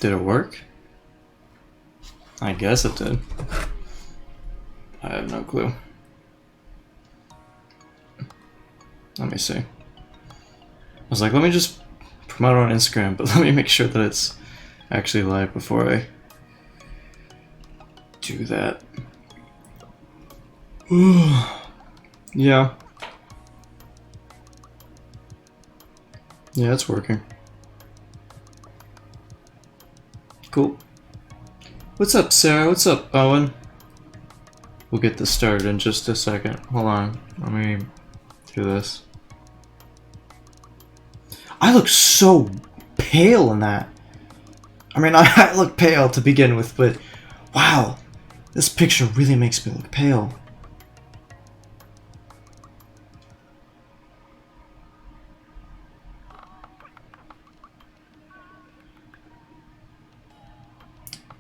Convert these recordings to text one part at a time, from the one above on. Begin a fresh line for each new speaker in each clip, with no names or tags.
Did it work? I guess it did. I have no clue. Let me see. I was like, let me just promote it on Instagram, but let me make sure that it's actually live before I do that. Yeah. Yeah, it's working. Cool. What's up, Sarah? What's up, Owen? We'll get this started in just a second. Hold on. Let me do this. I look so pale in that. I mean, I look pale to begin with, but wow, this picture really makes me look pale.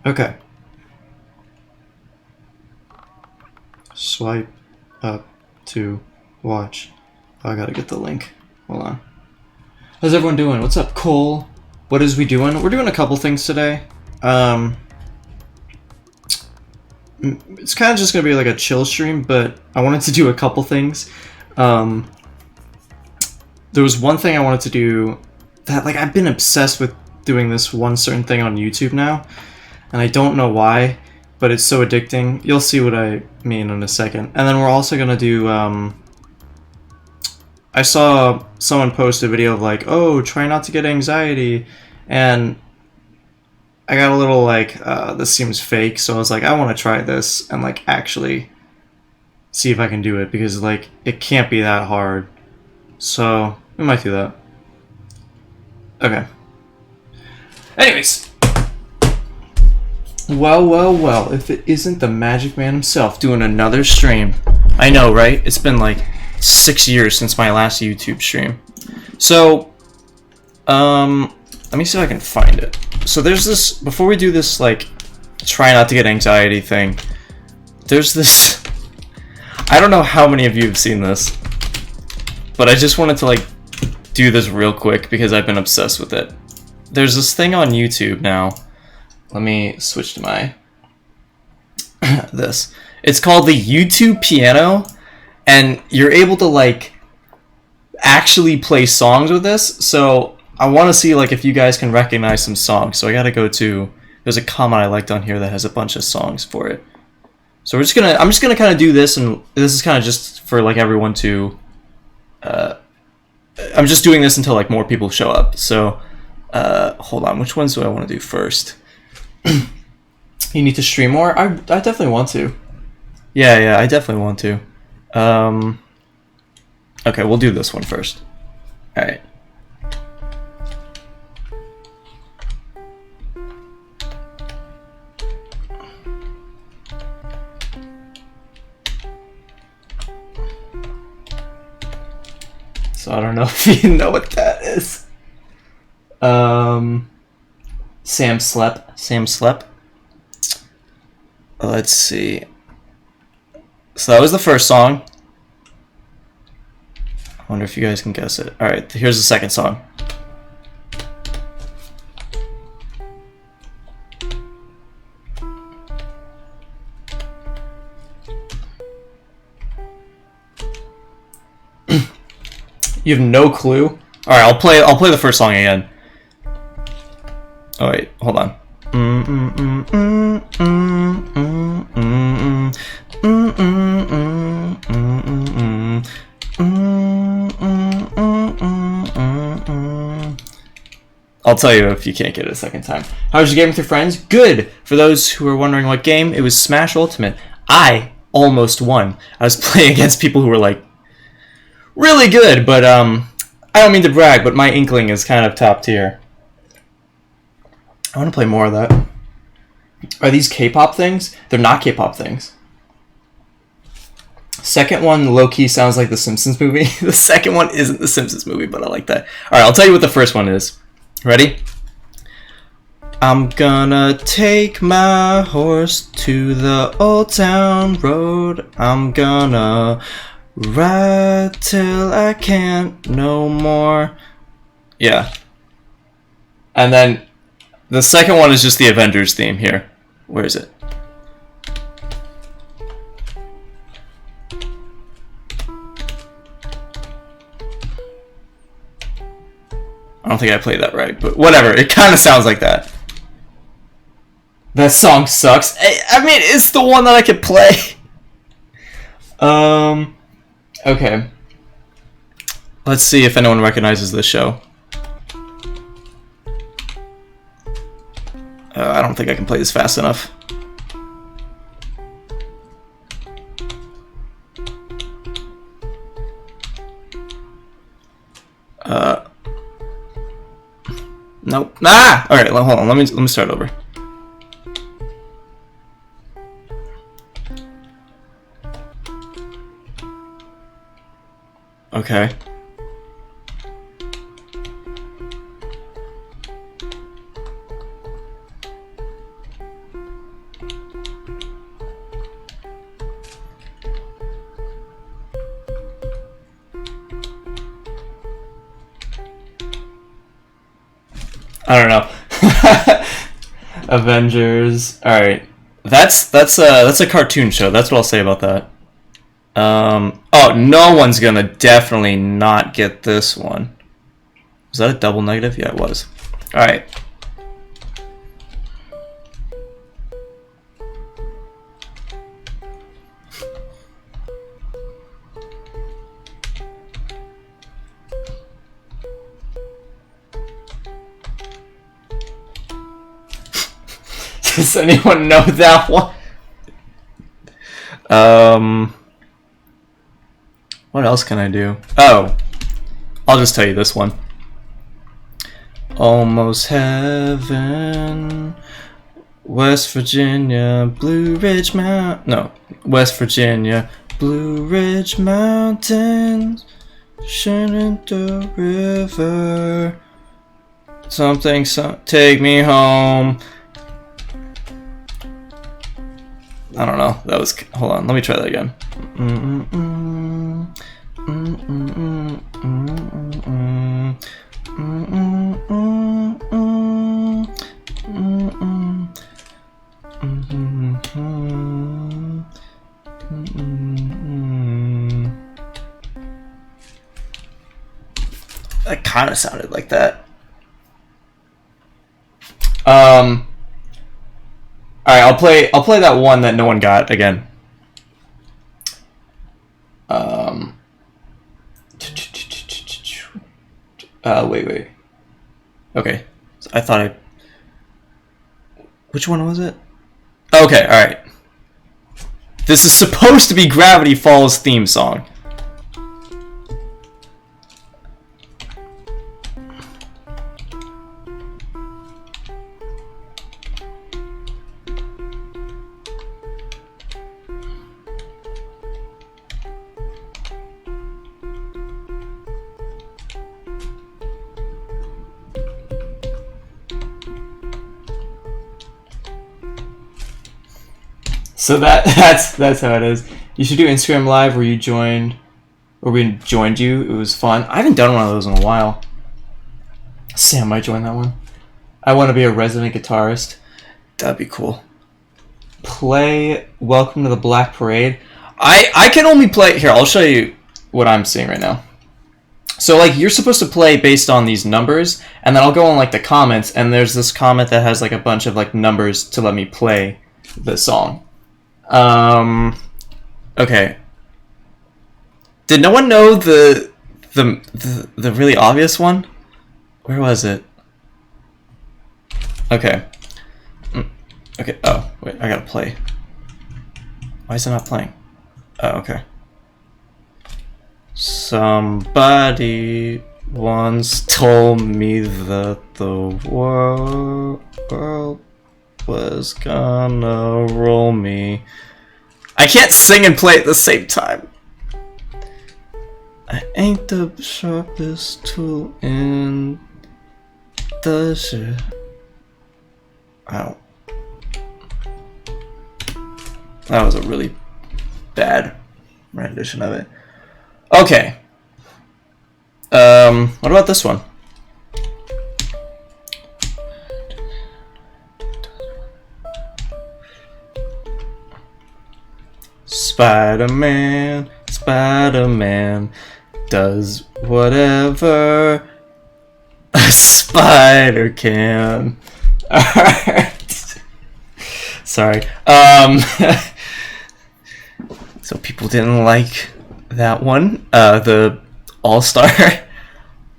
Okay. Swipe up to watch. Oh, I gotta get the link. Hold on. How's everyone doing? What's up, Cole? What is we doing? We're doing a couple things today. It's kind of just gonna be like a chill stream, but I wanted to do a couple things. There was one thing I wanted to do that, like, I've been obsessed with doing this one certain thing on YouTube now, and I don't know why, but it's so addicting. You'll see what I mean in a second. And then we're also gonna do, I saw someone post a video of like, oh, try not to get anxiety, and I got a little like, this seems fake, so I was like, I want to try this and like actually see if I can do it, because like, it can't be that hard. So, we might do that. Okay. Anyways. Well, if it isn't the Magic Man himself doing another stream. I know, right? It's been like 6 years since my last YouTube stream. So, let me see if I can find it. So there's this, before we do this, like, try not to get anxiety thing, there's this, I don't know how many of you have seen this, but I just wanted to, like, do this real quick because I've been obsessed with it. There's this thing on YouTube now. Let me switch to my this. It's called the YouTube Piano, and you're able to like actually play songs with this. So I want to see like if you guys can recognize some songs. So I gotta go to. There's a comment I liked on here that has a bunch of songs for it. So I'm just gonna kind of do this, and this is kind of just for like everyone to. I'm just doing this until like more people show up. So hold on, which ones do I want to do first? You need to stream more? I definitely want to. Yeah, I definitely want to. Okay, we'll do this one first. Alright. So I don't know if you know what that is. Sam Slept. Let's see. So that was the first song. I wonder if you guys can guess it. Alright, here's the second song. You have no clue? Alright, I'll play the first song again. Oh wait, hold on. I'll tell you if you can't get it a second time. How was your game with your friends? Good! For those who are wondering what game, it was Smash Ultimate. I almost won. I was playing against people who were like really good, but I don't mean to brag, but my Inkling is kind of top tier. I want to play more of that. Are these K-pop things? They're not K-pop things. Second one low-key sounds like the Simpsons movie. The second one isn't the Simpsons movie, but I like that. Alright, I'll tell you what the first one is. Ready? I'm gonna take my horse to the old town road. I'm gonna ride till I can't no more. Yeah. And then The second one is just the Avengers theme here. Where is it? I don't think I played that right, but whatever. It kind of sounds like that. That song sucks. I mean, it's the one that I could play. Okay. Let's see if anyone recognizes this show. I don't think I can play this fast enough. Nope. Ah! Alright, hold on. Let me start over. Okay. I don't know. Avengers. All right. That's a cartoon show. That's what I'll say about that. Oh, no one's gonna definitely not get this one. Was that a double negative? Yeah, it was. All right. Does anyone know that one? What else can I do? Oh, I'll just tell you this one. Almost Heaven, West Virginia, Blue Ridge Mount. No, West Virginia, Blue Ridge Mountains, Shenandoah River. Something, take me home. I don't know. That was. Hold on. Let me try that again. That kind of sounded like that. Alright, I'll play that one that no one got again. Wait. Okay. I thought I... Which one was it? Okay, alright. This is supposed to be Gravity Falls theme song. So that's how it is. You should do Instagram Live where you joined, or we joined you. It was fun. I haven't done one of those in a while. Sam might join that one. I want to be a resident guitarist. That'd be cool. Play Welcome to the Black Parade. I can only play... Here, I'll show you what I'm seeing right now. So, like, you're supposed to play based on these numbers, and then I'll go on, like, the comments, and there's this comment that has, like, a bunch of, like, numbers to let me play the song. Okay. Did no one know the really obvious one? Where was it? Okay. Okay. Oh, wait. I gotta play. Why is it not playing? Oh, okay. Somebody once told me that the world was gonna roll me. I can't sing and play at the same time. I ain't the sharpest tool in the shed. Wow. That was a really bad rendition of it. Okay. What about this one? Spider-Man, Spider-Man does whatever a spider can. Alright. Sorry. So people didn't like that one. The All-Star.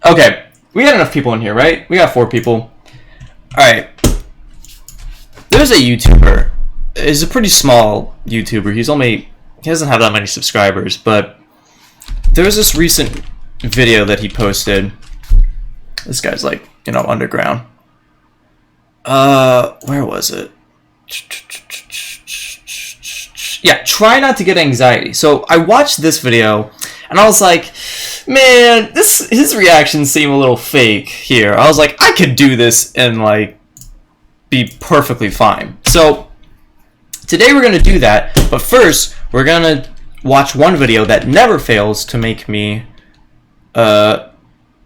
Okay, we got enough people in here, right? We got 4 people. Alright. There's a YouTuber. He's a pretty small YouTuber. He doesn't have that many subscribers, but there was this recent video that he posted. This guy's like, you know, underground. Where was it? Yeah, try not to get anxiety. So I watched this video and I was like, man, his reactions seem a little fake here. I was like, I could do this and like be perfectly fine. So today we're gonna do that, but first we're gonna watch one video that never fails to make me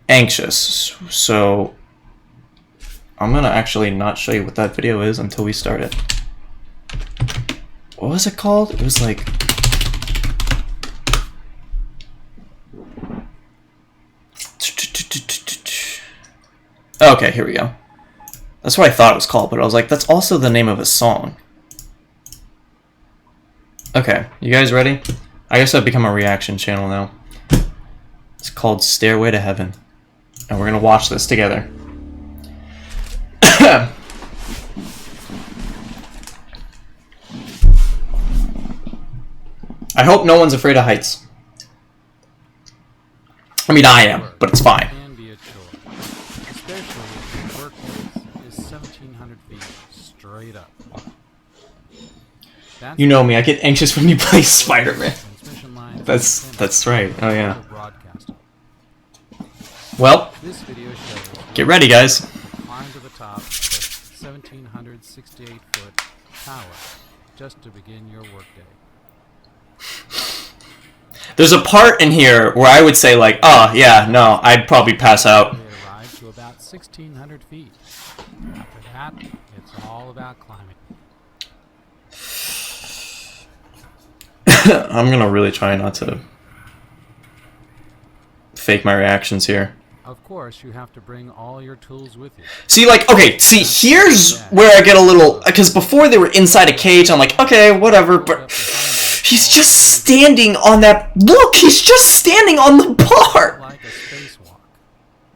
anxious. So I'm gonna actually not show you what that video is until we start it. What was it called? It was like... Okay, here we go. That's what I thought it was called, but I was like, that's also the name of a song. Okay, you guys ready? I guess I've become a reaction channel now. It's called Stairway to Heaven. And we're gonna watch this together. I hope no one's afraid of heights. I mean, I am, but it's fine.
Can be a chore, especially if your workplace is 1,700 feet straight up.
You know me, I get anxious when you play Spider-Man. That's right. Oh yeah. Well,
this video shows
get ready, guys.
climb to the top of the 1,768-foot tower just to begin your workday.
There's a part in here where I would say like, oh yeah, no, I'd probably pass out.
They arrive to about 1,600 feet. After that, it's all about climbing.
I'm gonna really try not to fake my reactions here.
Of course, you have to bring all your tools with you.
See, like, okay, see, here's where I get a little, because before they were inside a cage, I'm like, okay, whatever, but he's just standing on that, look, he's just standing on the bar!
Like a spacewalk,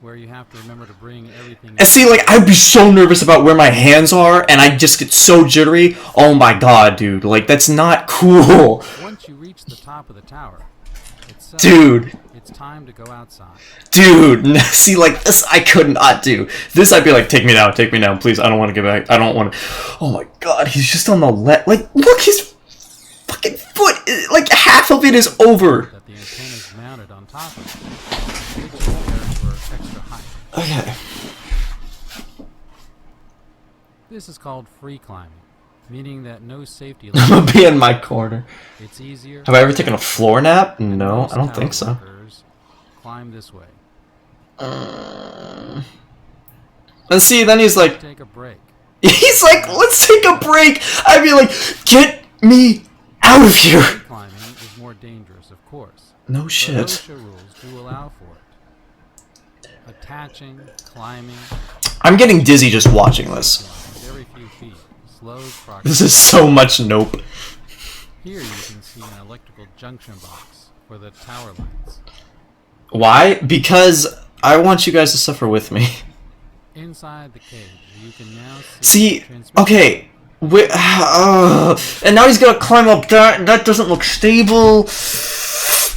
where you have to remember to bring everything.
And see, like, I'd be so nervous about where my hands are, and I just get so jittery. Oh my god, dude, like, that's not cool.
Once you reach the top of the tower,
dude,
it's time to go outside.
Dude, see, like, this I could not do. This I'd be like, take me down, please, I don't want to get back, I don't want to. Oh my god, he's just on the left, like, look, his fucking foot, like, half of it is over.
That the antenna is mounted on top of it. It's there for extra height.
Okay.
This is called free climbing, meaning that no safety.
I'm gonna be in my corner.
It's easier.
Have I ever taken a floor nap? No, I don't think so.
Climb this way.
And see, then he's like,
take a break.
He's like, let's take a break. I'd be like, get me out of here.
Free climbing is more dangerous, of course.
No shit.
But OSHA rules do allow for it. Attaching, climbing.
I'm getting dizzy just watching this.
Every few feet, slow progress.
This is so much nope.
Here you can see an electrical junction box for the tower lights.
Why? Because I want you guys to suffer with me.
Inside the cage, you can now
see okay, and now he's gonna climb up that. That doesn't look stable. It's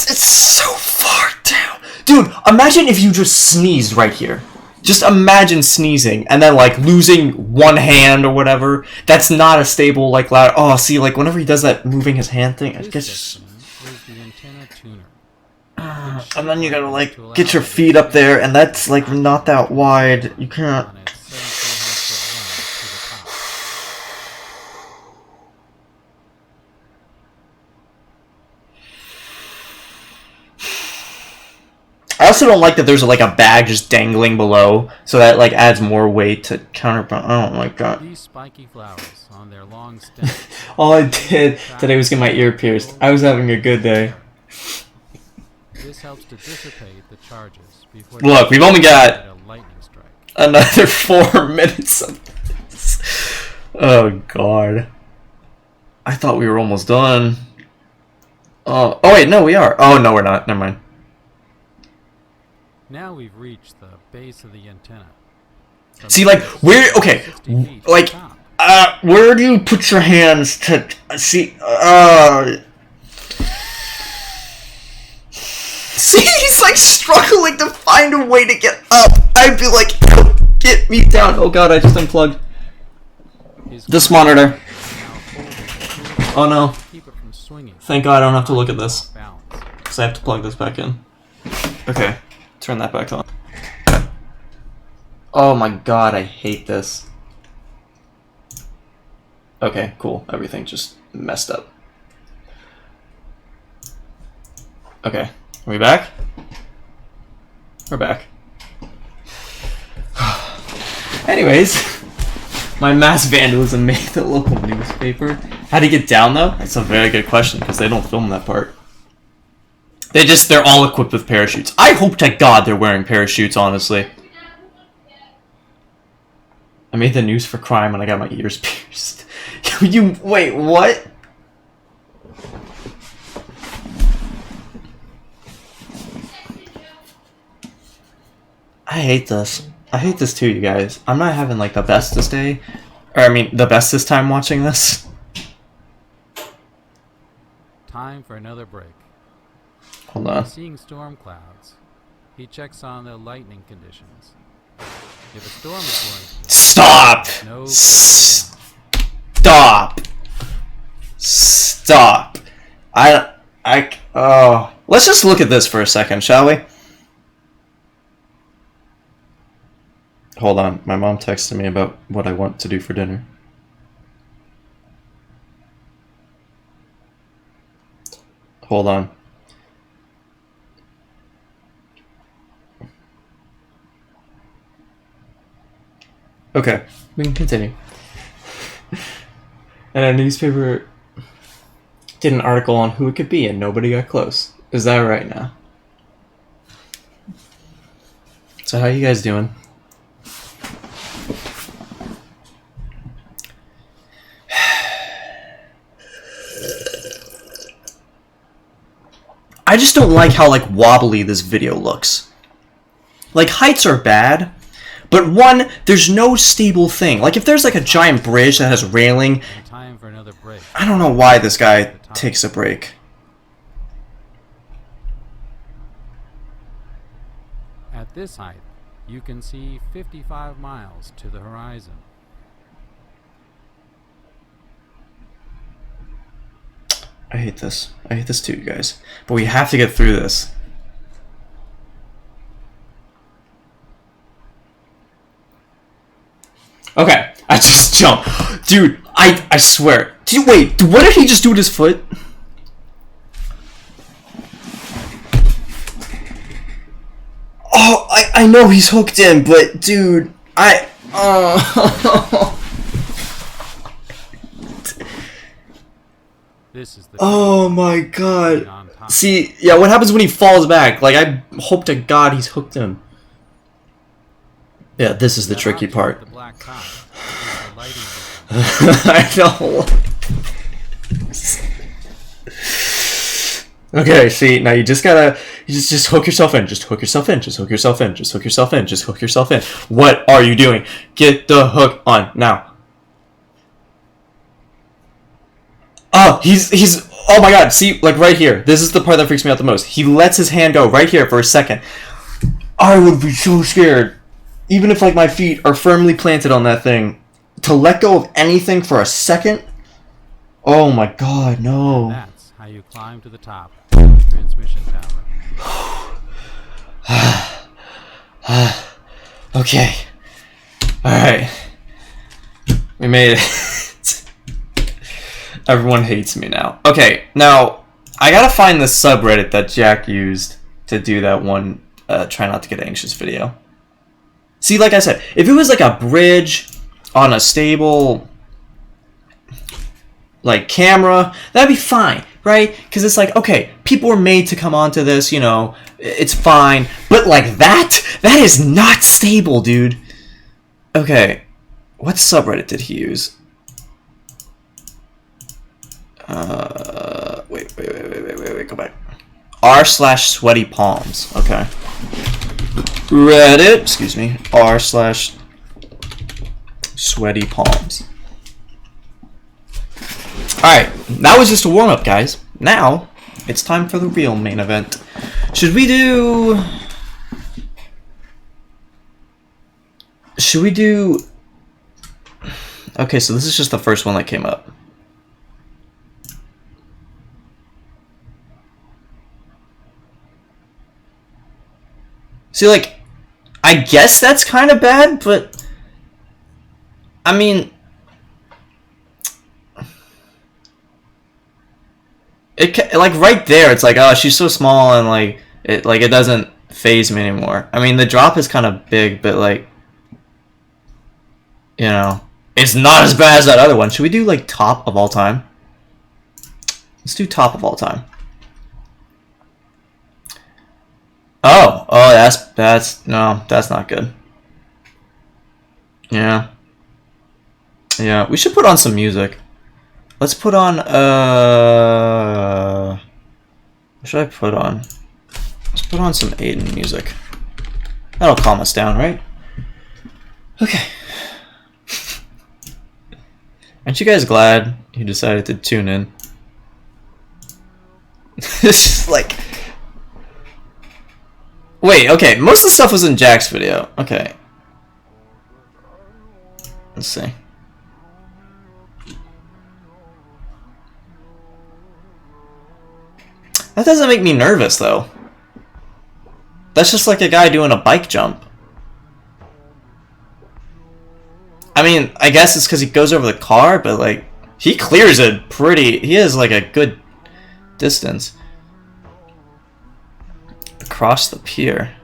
so far down. Dude, imagine if you just sneezed right here. Just imagine sneezing and then like losing one hand or whatever. That's not a stable like ladder. Oh, see, like whenever he does that moving his hand thing, it gets. And then you gotta like get your feet up there, and that's like not that wide. You can't. I also don't like that there's like a bag just dangling below, so that like adds more weight to counterbalance. I don't like that.
These spiky flowers on their long stems.
All I did today was get my ear pierced. I was having a good day.
This helps to dissipate the charges before.
Look, we've only got
a lightning strike.
another 4 minutes of this. Oh god. I thought we were almost done. Oh wait, no, we are. Oh no, we're not. Never mind.
Now we've reached the base of the antenna. From
See, like, where? Okay,
60 feet to
like,
the top.
where do you put your hands to see? See, he's like struggling to find a way to get up. I'd be like, get me down. Oh god, I just unplugged
His
this
arm
monitor.
is now folded
Oh no.
to keep it from swinging.
Thank god I don't have to look at this.
Balance.
Because I have to plug this back in. Okay, turn that back on. Oh my god, I hate this. Okay, cool. Everything just messed up. Okay, are we back? We're back. Anyways, my mass vandalism made the local newspaper. How do you get down though? That's a very good question because they don't film that part. They're all equipped with parachutes. I hope to God they're wearing parachutes, honestly. I made the news for crime and I got my ears pierced. Wait, what? I hate this. I hate this too, you guys. I'm not having like the bestest day. Or I mean, the bestest time watching this.
Time for another break.
Hold on.
Seeing storm clouds, he checks on the lightning conditions. If a storm is going
Stop!
to, no slowing down.
Stop! Stop! Let's just look at this for a second, shall we? Hold on, my mom texted me about what I want to do for dinner. Hold on. Okay, we can continue. And a newspaper did an article on who it could be and nobody got close. Is that right now? So how you guys doing? I just don't like how like wobbly this video looks. Like heights are bad, but one, there's no stable thing. Like if there's like a giant bridge that has railing,
Time for another break.
I don't know why this guy takes a break.
At this height, you can see 55 miles to the horizon.
I hate this. I hate this too, you guys. But we have to get through this. Okay, I just jumped. Dude, I swear. Wait, what did he just do with his foot? Oh, I know he's hooked in, but dude,
This is the
oh my god.
on top.
See, yeah, what happens when he falls back? Like, I hope to God he's hooked him. Yeah, this is the
That
tricky
object
part.
with the black top is the lighting beacon.
I know. Okay, see, now you just gotta, just hook yourself in, just hook yourself in, just hook yourself in, just hook yourself in, just hook yourself in. What are you doing? Get the hook on, now. Oh, he's, oh my god, see, like right here, this is the part that freaks me out the most. He lets his hand go right here for a second. I would be so scared, even if like my feet are firmly planted on that thing, to let go of anything for a second. Oh my god, no.
That's how you climb to the top of the transmission tower.
Okay. Alright. We made it. Everyone hates me now. Okay, now, I gotta find the subreddit that Jack used to do that one try not to get anxious video. See, like I said, if it was like a bridge on a stable like camera, that'd be fine, right? Because it's like, okay, people were made to come onto this, you know, it's fine. But like that is not stable, dude. Okay, what subreddit did he use? Wait, go back. r/sweaty palms. Okay. Reddit, excuse me, r/sweaty palms. Alright, that was just a warm-up, guys. Now, it's time for the real main event. Should we do... Okay, so this is just the first one that came up. See, like, I guess that's kind of bad, but... I mean... like right there, it's like, oh, she's so small, and like it doesn't phase me anymore. I mean, the drop is kind of big, but like, you know, it's not as bad as that other one. Should we do like top of all time? Let's do top of all time. Oh, that's no, that's not good. Yeah, we should put on some music. Let's put on, what should I put on? Let's put on some Aiden music. That'll calm us down, right? Okay. Aren't you guys glad you decided to tune in? It's just like... Wait, okay, most of the stuff was in Jack's video. Okay. Let's see. That doesn't make me nervous, though. That's just like a guy doing a bike jump. I mean, I guess it's because he goes over the car, but, like, he clears it pretty... He has, like, a good distance. Across the pier.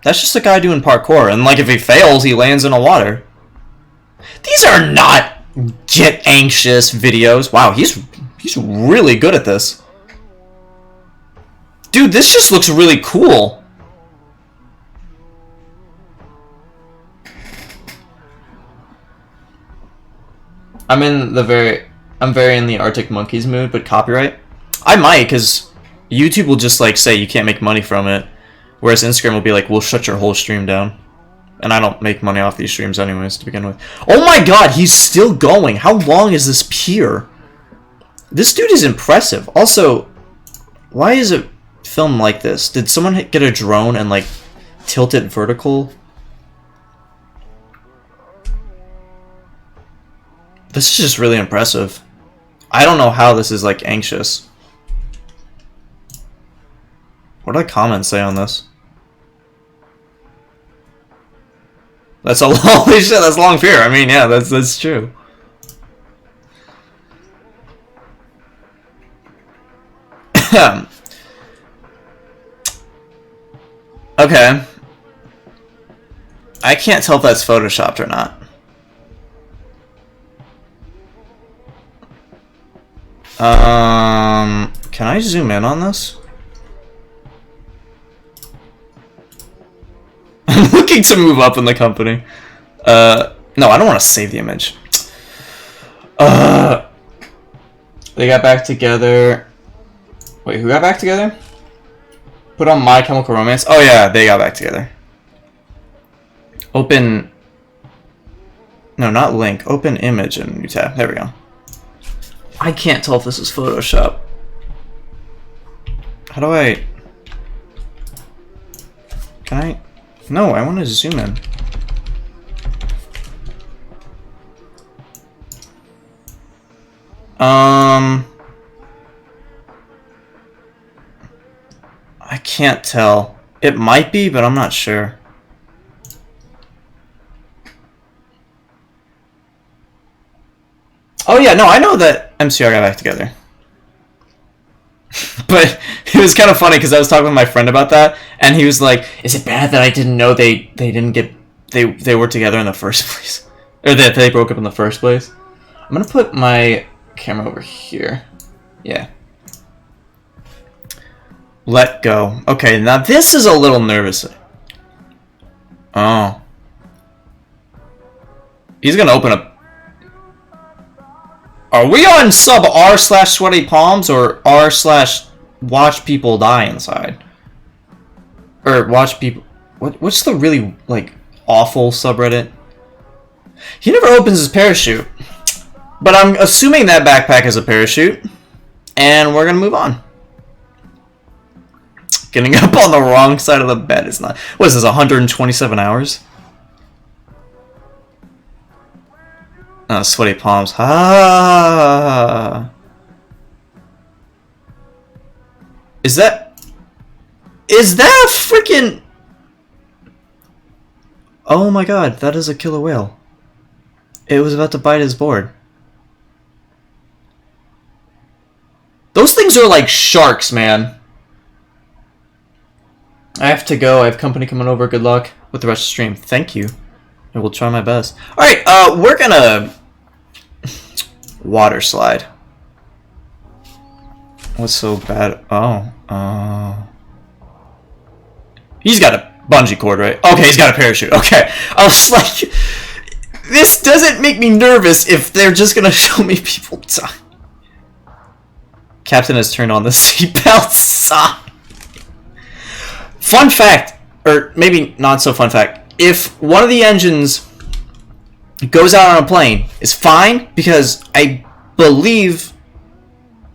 That's just a guy doing parkour, and, like, if he fails, he lands in the water. These are not get anxious videos. Wow, he's really good at this. Dude, this just looks really cool. I'm very in the Arctic Monkeys mood, but copyright? I might, because YouTube will just like say you can't make money from it, whereas Instagram will be like, we'll shut your whole stream down. And I don't make money off these streams anyways to begin with. Oh my god, he's still going. How long is this pier? This dude is impressive. Also, why is it filmed like this? Did someone get a drone and like tilt it vertical? This is just really impressive. I don't know how this is like anxious. What do the comments say on this? That's a holy shit, that's long pier. I mean, yeah, that's true. Okay. I can't tell if that's photoshopped or not. Can I zoom in on this? I'm looking to move up in the company. No, I don't want to save the image. They got back together. Wait, who got back together? Put on My Chemical Romance. Oh yeah, they got back together. Open... No, not link. Open image in new tab. There we go. I can't tell if this is Photoshop. How do I... Can I... No, I want to zoom in. I can't tell. It might be, but I'm not sure. Oh yeah, no, I know that MCR got back together. But it was kind of funny because I was talking with my friend about that, and he was like, "Is it bad that I didn't know they didn't get they were together in the first place, or that they broke up in the first place?" I'm gonna put my camera over here. Yeah. Let go. Okay, now this is a little nervous. Oh. He's gonna open up. Are we on sub r/sweaty palms or r/watch people die inside? Or watch people. What's the really like awful subreddit? He never opens his parachute, but I'm assuming that backpack is a parachute, and we're gonna move on. Getting up on the wrong side of the bed is not. What is this? 127 hours? Oh, sweaty palms. Ah. Is that a freaking... Oh my god, that is a killer whale. It was about to bite his board. Those things are like sharks, man. I have to go. I have company coming over. Good luck with the rest of the stream. Thank you. I will try my best. Alright, we're gonna... water slide. What's so bad? Oh. He's got a bungee cord, right? Okay, he's got a parachute. Okay. I was like... This doesn't make me nervous if they're just gonna show me people die. Captain has turned on the seatbelts. Fun fact, or maybe not so fun fact, if one of the engines goes out on a plane, it's fine, because I believe,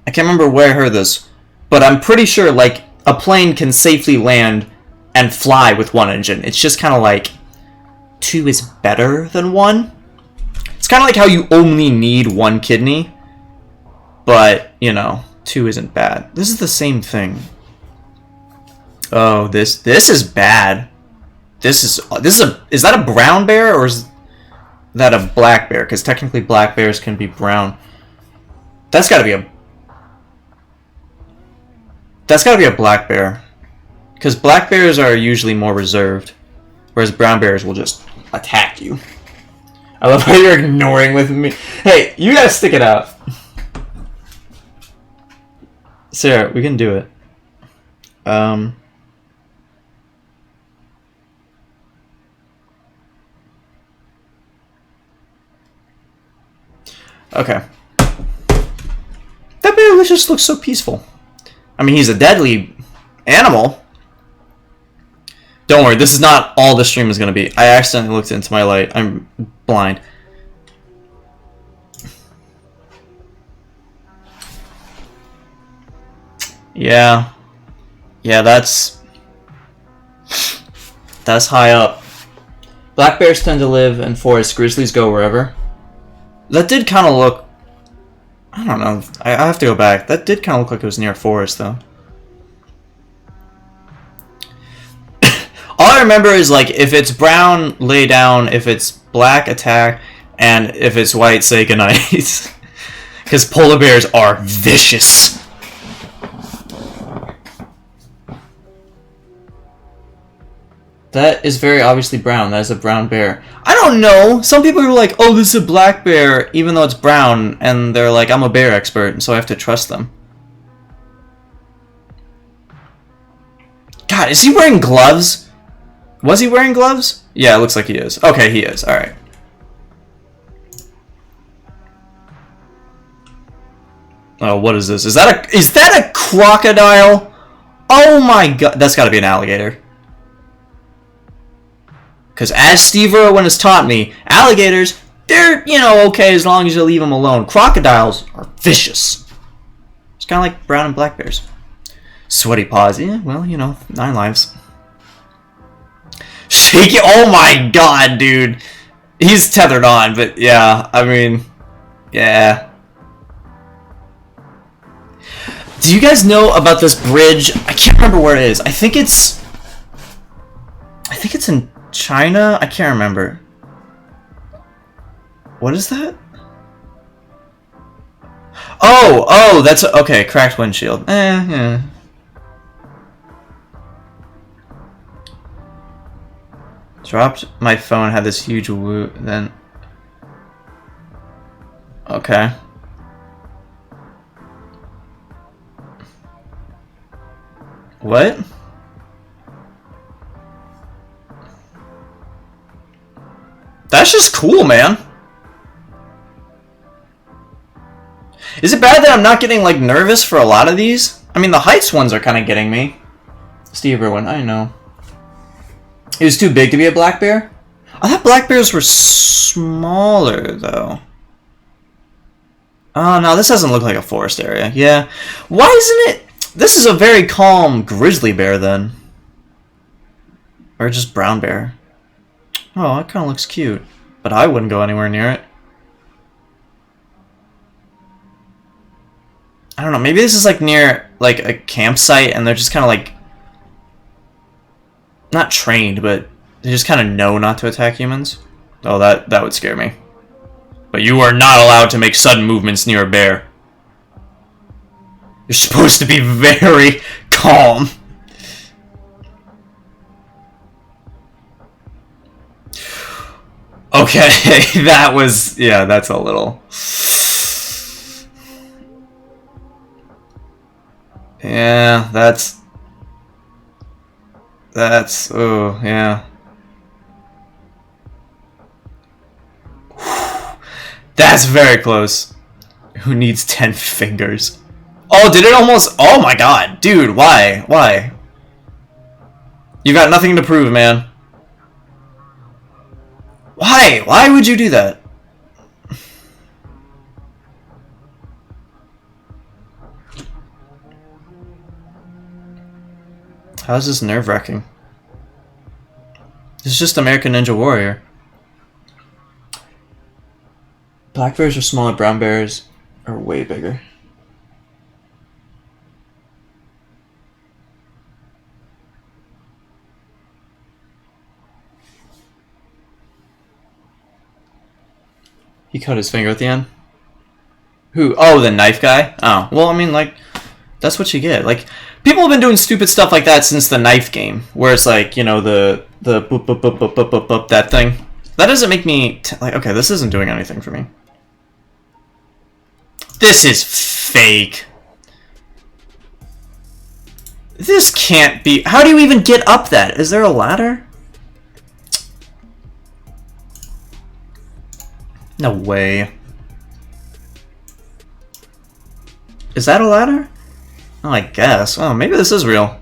I can't remember where I heard this, but I'm pretty sure, like, a plane can safely land and fly with one engine. It's just kind of like, 2 is better than 1. It's kind of like how you only need 1 kidney, but, you know, 2 isn't bad. This is the same thing. Oh, this is bad. This is that a brown bear or is that a black bear? Because technically black bears can be brown. That's got to be a black bear. Because black bears are usually more reserved, whereas brown bears will just attack you. I love how you're ignoring with me. Hey, you gotta stick it out. Sarah, we can do it. Okay. That bear just looks so peaceful. I mean, he's a deadly animal. Don't worry, this is not all the stream is going to be. I accidentally looked into my light. I'm blind. Yeah. Yeah, that's high up. Black bears tend to live in forests. Grizzlies go wherever. That did kind of look... I don't know. I have to go back. That did kind of look like it was near a forest, though. All I remember is, like, if it's brown, lay down. If it's black, attack. And if it's white, say goodnight. Because polar bears are vicious. That is very obviously brown. That is a brown bear. I don't know. Some people are like, oh, this is a black bear, even though it's brown. And they're like, I'm a bear expert, and so I have to trust them. God, is he wearing gloves? Was he wearing gloves? Yeah, it looks like he is. Okay, he is. Alright. Oh, what is this? Is that a crocodile? Oh my god. That's gotta be an alligator. Because as Steve Irwin has taught me, alligators, they're, you know, okay as long as you leave them alone. Crocodiles are vicious. It's kind of like brown and black bears. Sweaty paws. Yeah, well, you know, 9 lives. Shaky. Oh my god, dude. He's tethered on, but yeah, I mean, yeah. Do you guys know about this bridge? I can't remember where it is. I think it's in China? I can't remember. What is that? Oh, that's okay. Cracked windshield. Yeah. Dropped my phone, had this huge woo, then... Okay. What? That's just cool, man. Is it bad that I'm not getting, like, nervous for a lot of these? I mean, the Heights ones are kind of getting me. Steve Irwin, I know. It was too big to be a black bear? I thought black bears were smaller, though. Oh, no, this doesn't look like a forest area. Yeah. Why isn't it... This is a very calm grizzly bear, then. Or just brown bear. Oh, it kind of looks cute. But I wouldn't go anywhere near it. I don't know, maybe this is like near like a campsite and they're just kind of like not trained, but they just kind of know not to attack humans. Oh, that would scare me. But you are not allowed to make sudden movements near a bear. You're supposed to be very calm. Okay, that was, yeah, that's a little... Yeah, that's, oh, yeah. That's very close. Who needs 10 fingers? Oh, did it almost, oh my god, dude, why? Why? You got nothing to prove, man. Why? Why would you do that? How's this nerve-wracking? This is just American Ninja Warrior. Black bears are smaller, brown bears are way bigger. He cut his finger at the end? Who? Oh, the knife guy? Oh, well, I mean, like, that's what you get. Like, people have been doing stupid stuff like that since the knife game, where it's like, you know, the boop, boop, boop, boop, boop, boop, boop, that thing. That doesn't make me, like, okay, this isn't doing anything for me. This is fake. This can't be, how do you even get up that? Is there a ladder? No way. Is that a ladder? Oh, I guess. Oh, maybe this is real.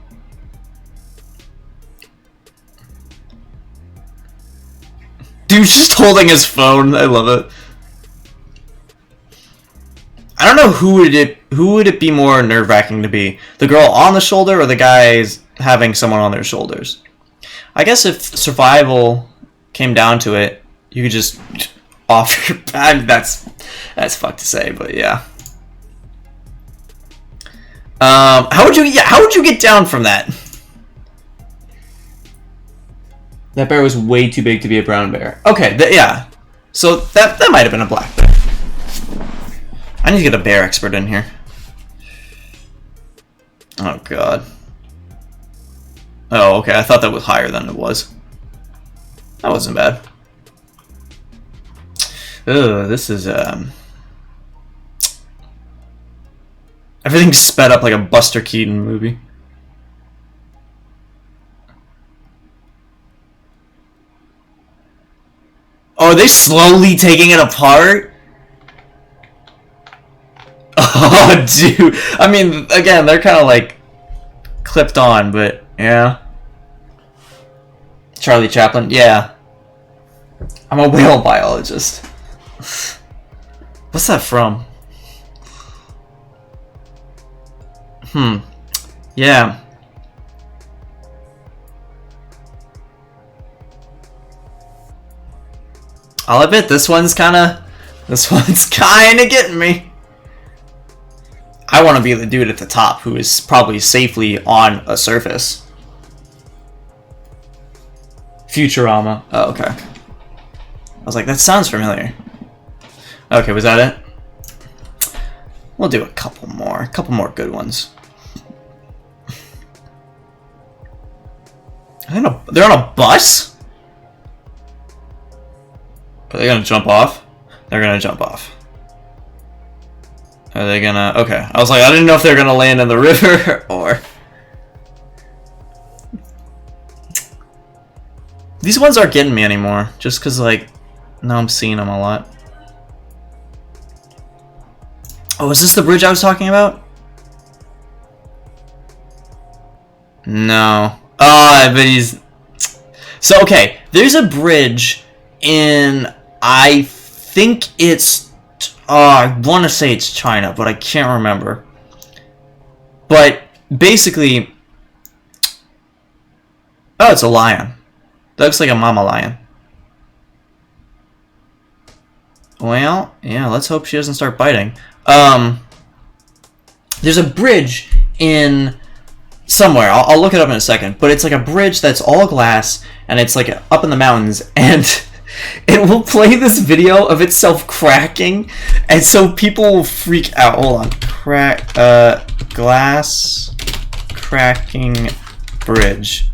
Dude's just holding his phone. I love it. I don't know who would it be more nerve-wracking to be? The girl on the shoulder or the guys having someone on their shoulders? I guess if survival came down to it, you could just offer. That's fucked to say, but yeah. How would you get down from that? That bear was way too big to be a brown bear. Okay, yeah. So that might have been a black bear. I need to get a bear expert in here. Oh god. Oh, okay. I thought that was higher than it was. That wasn't bad. Ugh, this is everything's sped up like a Buster Keaton movie. Oh, are they slowly taking it apart? Oh, dude. I mean, again, they're kind of like clipped on, but yeah. Charlie Chaplin, yeah. I'm a whale biologist. What's that from? Yeah. I'll admit, this one's kinda getting me. I want to be the dude at the top who is probably safely on a surface. Futurama. Oh, okay. I was like, that sounds familiar. Okay, was that it? We'll do a couple more good ones. They're on a bus? Are they gonna jump off? They're gonna jump off. Are they gonna... Okay. I was like, I didn't know if they were gonna land in the river or... These ones aren't getting me anymore. Just because, like, now I'm seeing them a lot. Oh, is this the bridge I was talking about? No. Oh, but he's... So, okay. There's a bridge in... I think it's... I want to say it's China, but I can't remember. But, basically... Oh, it's a lion. That looks like a mama lion. Well, yeah, let's hope she doesn't start biting. There's a bridge in somewhere. I'll look it up in a second. But it's like a bridge that's all glass, and it's like up in the mountains, and it will play this video of itself cracking, and so people will freak out. Hold on, glass cracking bridge.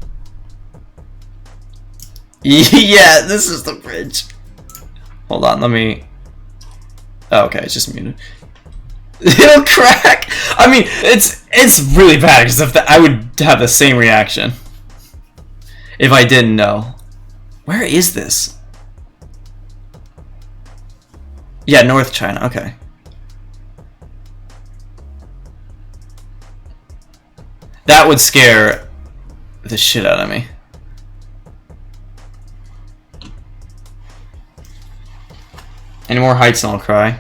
Yeah, this is the bridge. Hold on, let me... Oh, okay, it's just muted. It'll crack! I mean, it's really bad, because if I would have the same reaction if I didn't know. Where is this? Yeah, North China, okay. That would scare the shit out of me. Any more heights and I'll cry.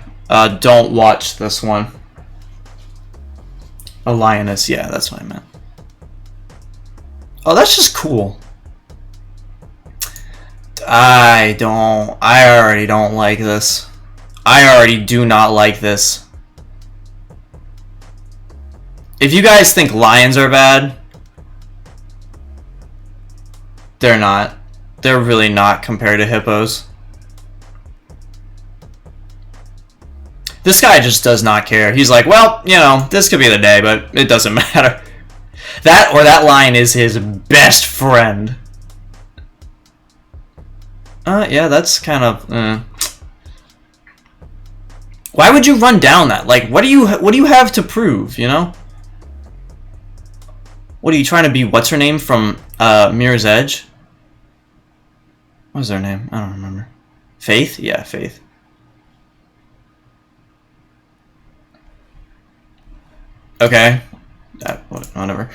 Don't watch this one. A lioness, yeah, that's what I meant. Oh, that's just cool. I already don't like this. I already do not like this. If you guys think lions are bad, they're not. They're really not compared to hippos. This guy just does not care. He's like, well, you know, this could be the day, but it doesn't matter. That or that lion is his best friend. Yeah, that's kind of... Why would you run down that? Like, what do you have to prove, you know? What are you trying to be? What's her name from Mirror's Edge? What was her name? I don't remember. Faith? Yeah, Faith. Okay, whatever.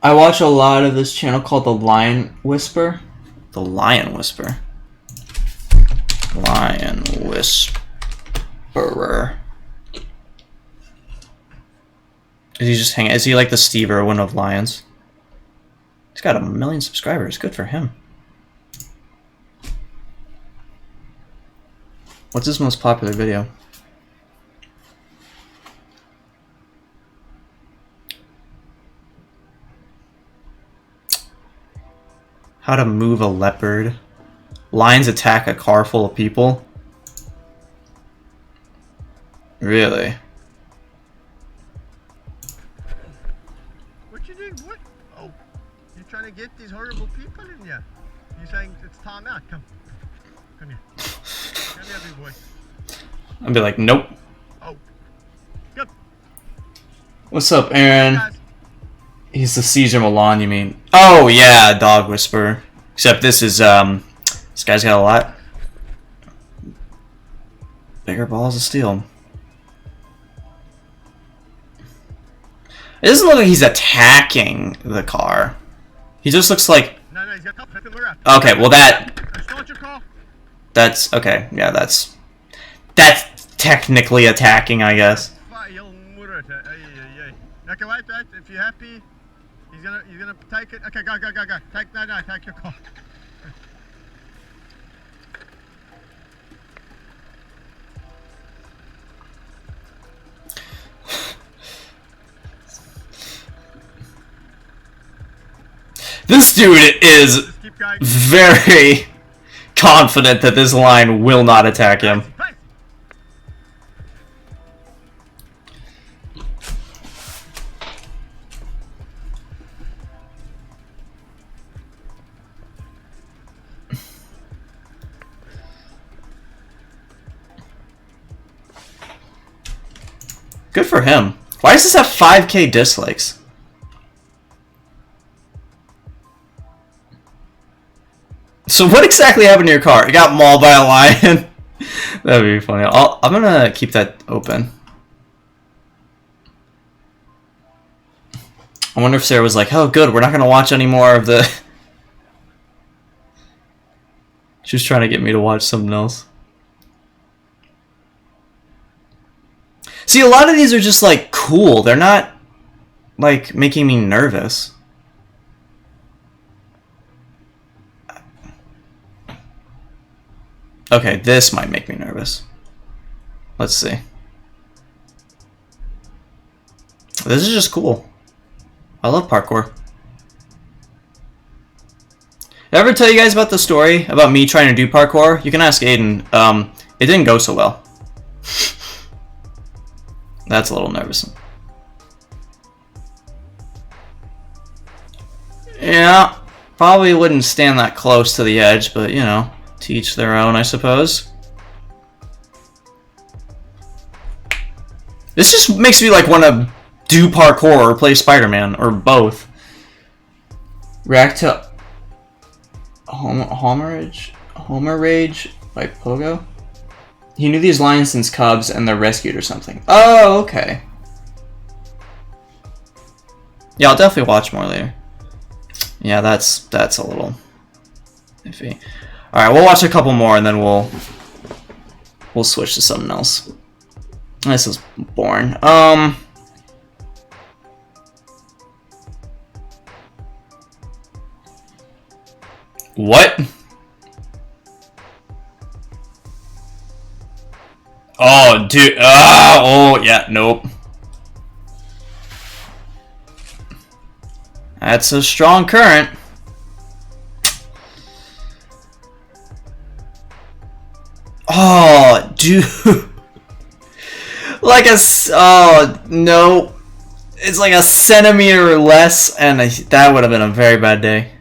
I watch a lot of this channel called The Lion Whisper. The Lion Whisper. Lion Whisperer. Is he just hanging? Is he like the Steve Irwin of lions? He's got 1 million subscribers. Good for him. What's his most popular video? How to move a leopard. Lions attack a car full of people. Really?
What you doing? What? Oh, you're trying to get these horrible people in here. You're saying it's time out. Come here. Come here, big boy.
I'd be like, nope.
Oh. Come.
What's up, Aaron?
Guys.
He's the Caesar Milan, you mean? Oh yeah, Dog Whisperer. Except this is this guy's got a lot bigger balls of steel. It doesn't look like he's attacking the car. He just looks like...
No, he's got
Okay, well
Start your car.
that's okay. Yeah, that's technically attacking, I guess.
Okay, wait. If you're happy, he's gonna take it. Okay, go. Take your car.
This dude is
Just keep going.
very confident that this line will not attack him.
Hey!
Good for him. Why does this have 5K dislikes? So what exactly happened to your car? It got mauled by a lion. That'd be funny. I'm gonna keep that open. I wonder if Sarah was like, oh good, we're not gonna watch any more of the... She was trying to get me to watch something else. See, a lot of these are just like cool. They're not like making me nervous. Okay, this might make me nervous. Let's see. This is just cool. I love parkour. Did I ever tell you guys about the story about me trying to do parkour? You can ask Aiden. It didn't go so well. That's a little nervous. Yeah, probably wouldn't stand that close to the edge, but you know, to each their own, I suppose. This just makes me like want to do parkour or play Spider-Man or both. React to Homer Rage by Pogo. He knew these lions since cubs and they're rescued or something. Oh, okay. Yeah, I'll definitely watch more later. Yeah, that's a little iffy. All right, we'll watch a couple more and then we'll switch to something else. This is boring. What? Oh, dude. Oh, yeah, nope. That's a strong current. Oh, dude. Like a... Oh, no. It's like a centimeter or less, and that would have been a very bad day.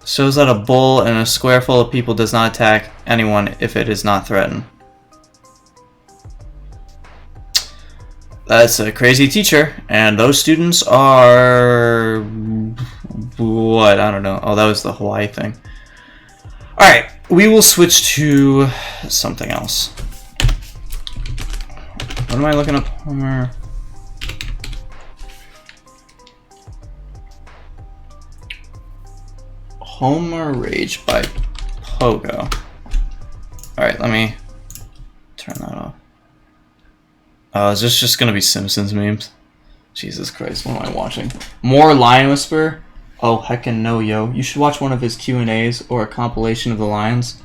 Shows that a bull in a square full of people does not attack anyone if it is not threatened. That's a crazy teacher, and those students are... What? I don't know. Oh, that was the Hawaii thing. Alright, we will switch to something else. What am I looking up? Homer Rage by Pogo. Alright, let me turn that off. Is this just gonna be Simpsons memes? Jesus Christ, what am I watching? More Lion Whisperer? Oh, heckin' no, yo. You should watch one of his Q&As or a compilation of the lions.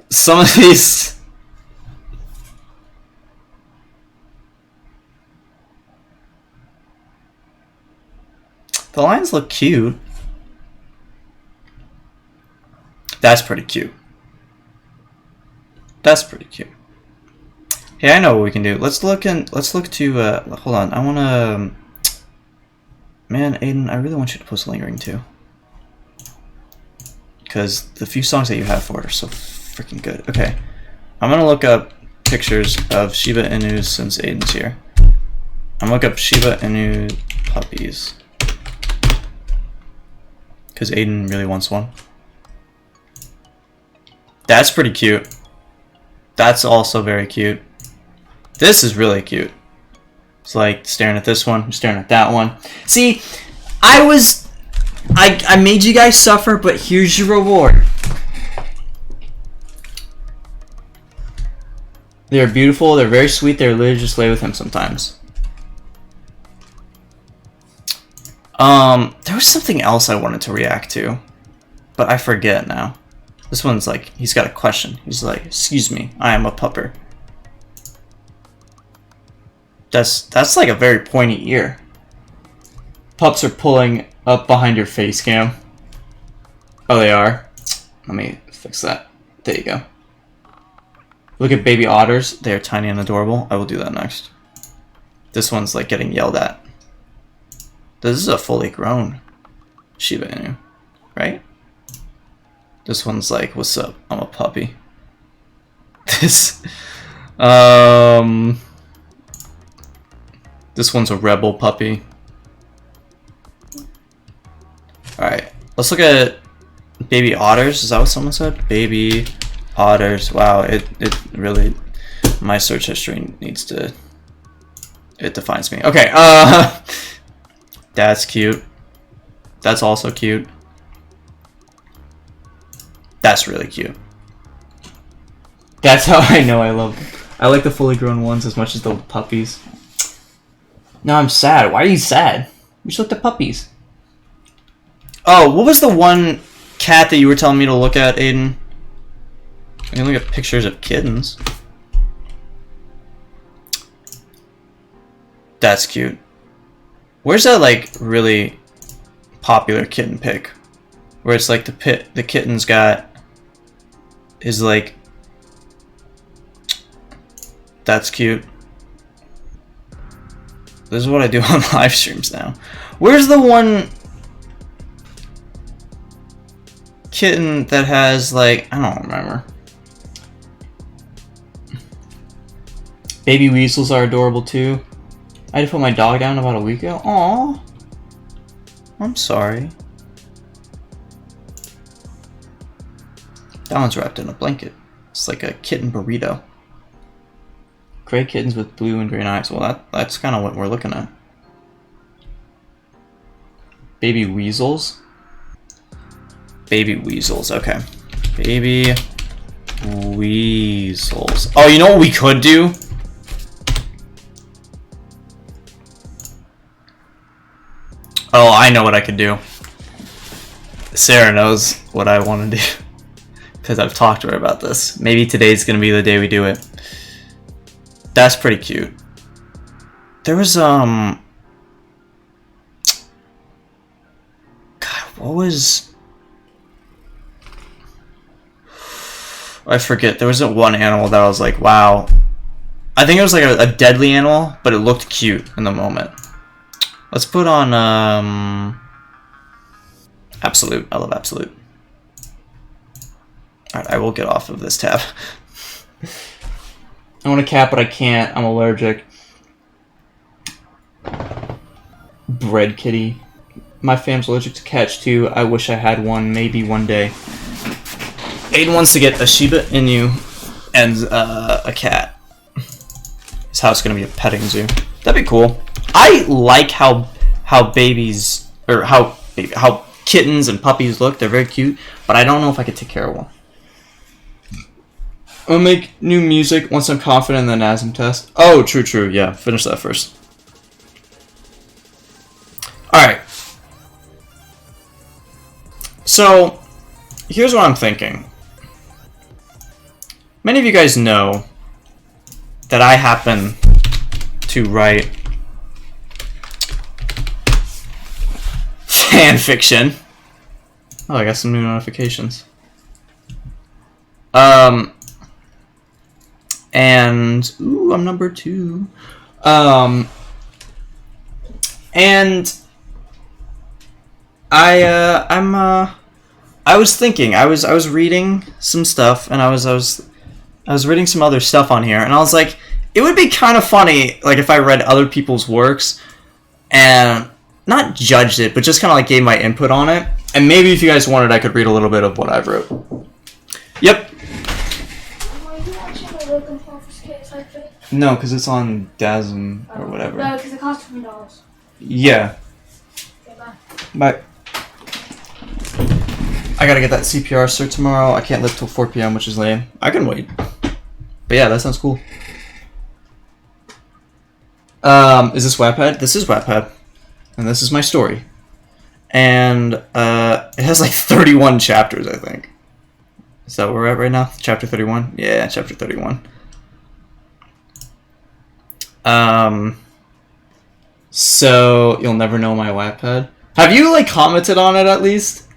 Some of these... The lions look cute. That's pretty cute. That's pretty cute. Hey, I know what we can do. Let's look to hold on. I wanna man, Aiden, I really want you to post Lingering too. Because the few songs that you have for it are so freaking good. Okay. I'm gonna look up pictures of Shiba Inus since Aiden's here. I'm gonna look up Shiba Inu puppies. Because Aiden really wants one. That's pretty cute. That's also very cute. This is really cute. It's like staring at this one, staring at that one. See, I made you guys suffer, but here's your reward. They're beautiful, they're very sweet, they're literally just lay with him sometimes. There was something else I wanted to react to, but I forget now. This one's like, he's got a question. He's like, excuse me, I am a pupper. That's like a very pointy ear. Pups are pulling up behind your face cam. Oh, they are? Let me fix that. There you go. Look at baby otters. They're tiny and adorable. I will do that next. This one's like getting yelled at. This is a fully grown Shiba Inu, right? This one's like, what's up? I'm a puppy. This this one's a rebel puppy. Alright, let's look at baby otters. Is that what someone said? Baby otters. Wow, it really, my search history needs to, it defines me. Okay, that's cute. That's also cute. That's really cute. That's how I know I love them. I like the fully grown ones as much as the puppies. No, I'm sad. Why are you sad? We should look at puppies. Oh, what was the one cat that you were telling me to look at, Aiden? I can look at pictures of kittens. That's cute. Where's that like really popular kitten pic? Where it's like the kitten's got is like, that's cute. This is what I do on live streams now. Where's the one kitten that has like, I don't remember. Baby weasels are adorable too. I had to put my dog down about a week ago. Aww. I'm sorry. That one's wrapped in a blanket. It's like a kitten burrito. Gray kittens with blue and green eyes. Well, that's kind of what we're looking at. Baby weasels. Baby weasels. Okay. Baby weasels. Oh, you know what we could do? Oh, I know what I could do. Sarah knows what I want to do. Because I've talked to her about this. Maybe today's going to be the day we do it. That's pretty cute. There was, God, what was... I forget. There was one animal that I was like, wow. I think it was like a deadly animal, but it looked cute in the moment. Let's put on, Absolute. I love Absolute. Alright, I will get off of this tab. I want a cat, but I can't. I'm allergic. Bread kitty. My fam's allergic to cats too. I wish I had one. Maybe one day. Aiden wants to get a Shiba Inu and a cat. His house is gonna be a petting zoo. That'd be cool. I like how babies or how kittens and puppies look. They're very cute, but I don't know if I could take care of one. I'll make new music once I'm confident in the NASM test. Oh, true. Yeah, finish that first. Alright. So, here's what I'm thinking. Many of you guys know that I happen to write fan fiction. Oh, I got some new notifications. And ooh, I'm number 2. And I was thinking, I was reading some stuff, and I was reading some other stuff on here, and I was like, it would be kind of funny, like, if I read other people's works and not judged it, but just kind of like gave my input on it. And maybe if you guys wanted, I could read a little bit of what I've wrote. Yep. No, because it's on DASM or whatever.
No, because it costs $20.
Yeah.
Okay, bye.
Bye. I gotta get that CPR cert tomorrow. I can't live till 4 p.m., which is lame. I can wait. But yeah, that sounds cool. Is this Wattpad? This is Wattpad. And this is my story. And it has like 31 chapters, I think. Is that where we're at right now? Chapter 31? Yeah, chapter 31. So you'll never know my Wattpad. Have you like commented on it at least?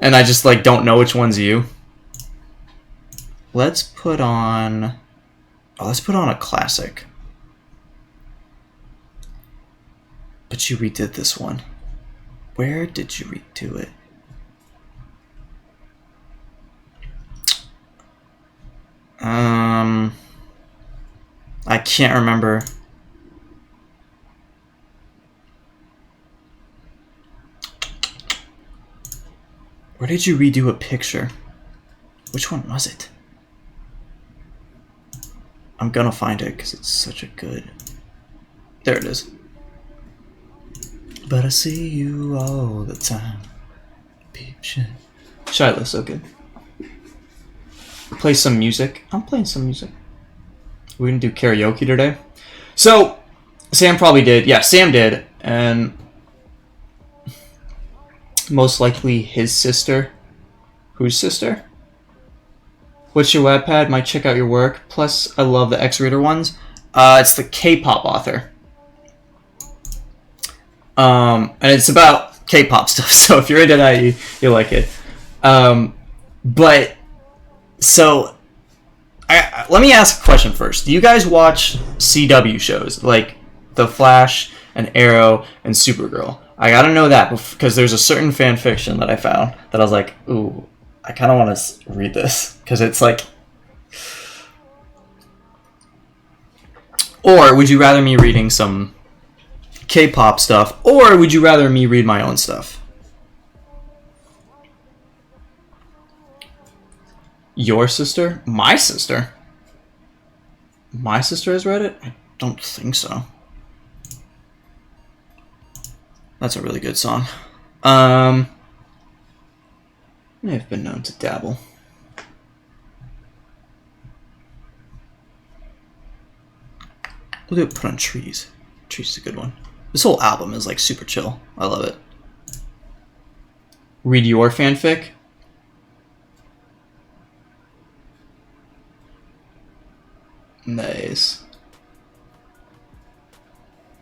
And I just like don't know which one's you. Let's put on a classic. But you redid this one. Where did you redo it? can't remember. Where did you redo a picture? Which one was it? I'm gonna find it because it's such a good... There it is. But I see you all the time. Peep shit. Shiloh, so good. Play some music. I'm playing some music. We're gonna do karaoke today. So, Sam probably did. Yeah, Sam did. And most likely his sister. Whose sister? What's your Wattpad? Might check out your work. Plus, I love the X-Reader ones. It's the K-pop author. And it's about K-pop stuff. So if you're into that, you'll like it. But so, let me ask a question first. Do you guys watch CW shows like The Flash and Arrow and Supergirl? I gotta know that because there's a certain fan fiction that I found that I was like, ooh, I kind of want to read this because it's like. Or would you rather me reading some K-pop stuff, or would you rather me read my own stuff? Your sister? My sister? My sister has read it? I don't think so. That's a really good song. May have been known to dabble. We'll do Put on Trees. Trees is a good one. This whole album is like super chill. I love it. Read your fanfic. Nice.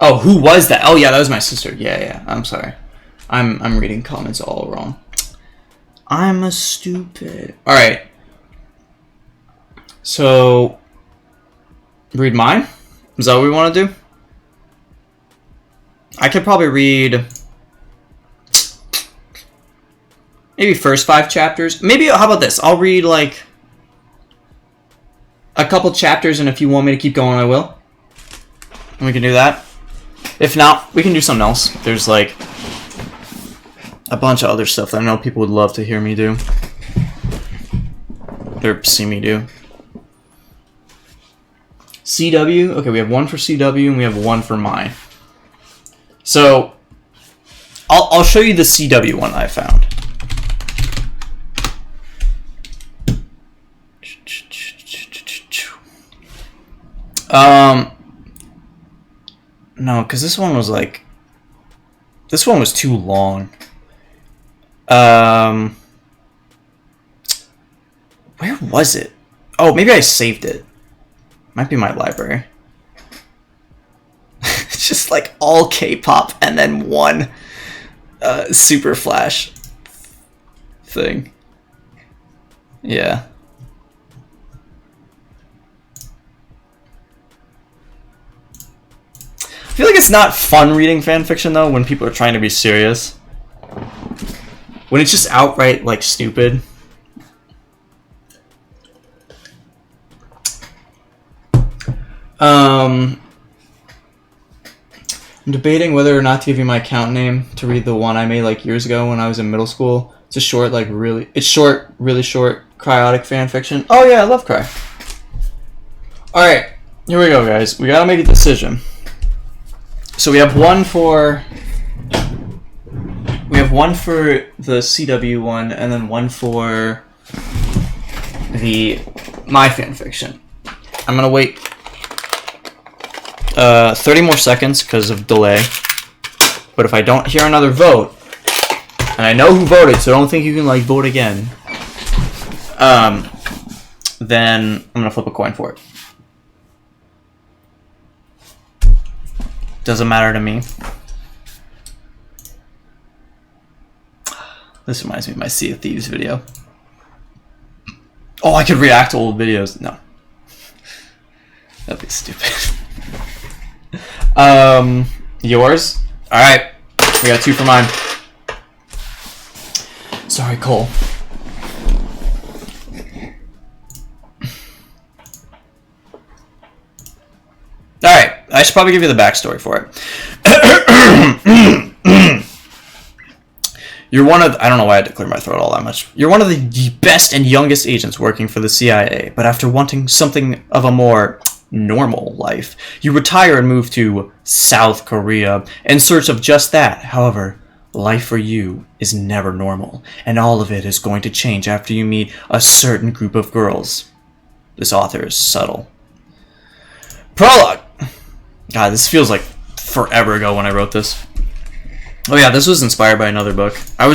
Oh, who was that? Oh yeah, that was my sister. Yeah. I'm sorry. I'm reading comments all wrong. I'm a stupid. All right. So, read mine. Is that what we want to do? I could probably read maybe first 5 chapters. Maybe, how about this? I'll read like a couple chapters, and if you want me to keep going, I will. And we can do that. If not, we can do something else. There's like a bunch of other stuff that I know people would love to hear me do. Or see me do. CW. Okay, we have one for CW and we have one for mine. So, I'll show you the CW one I found. No, because this one was like... This one was too long. Where was it? Oh, maybe I saved it. Might be my library. It's just like all K-pop and then one Super Flash thing. Yeah. I feel like it's not fun reading fanfiction though when people are trying to be serious. When it's just outright like stupid. I'm debating whether or not to give you my account name to read the one I made like years ago when I was in middle school. It's a short, like really short, cryotic fan fiction. Oh yeah, I love Cry. Alright, here we go guys. We gotta make a decision. So we have one for the CW one and then one for my fanfiction. I'm gonna wait 30 more seconds because of delay. But if I don't hear another vote, and I know who voted, so I don't think you can like vote again, then I'm gonna flip a coin for it. Doesn't matter to me. This reminds me of my Sea of Thieves video. Oh, I could react to old videos. No. That'd be stupid. Yours? Alright. We got 2 for mine. Sorry, Cole. Alright, I should probably give you the backstory for it. You're one of... I don't know why I had to clear my throat all that much. You're one of the best and youngest agents working for the CIA, but after wanting something of a more normal life, you retire and move to South Korea in search of just that. However, life for you is never normal, and all of it is going to change after you meet a certain group of girls. This author is subtle. Prologue! God, this feels like forever ago when I wrote this. Oh yeah, this was inspired by another book. I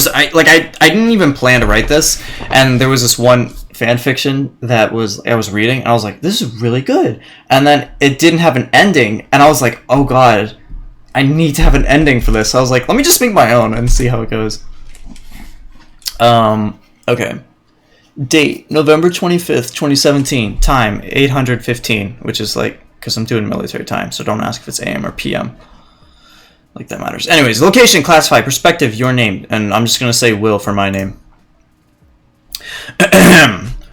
didn't even plan to write this, and there was this one fan fiction that I was reading, and I was like, this is really good. And then it didn't have an ending, and I was like, oh god, I need to have an ending for this. So I was like, let me just make my own and see how it goes. Okay. Date, November 25th, 2017. Time, 8:15, which is like, because I'm doing military time, so don't ask if it's AM or PM. Like that matters. Anyways, location, classified, perspective, your name, and I'm just going to say Will for my name.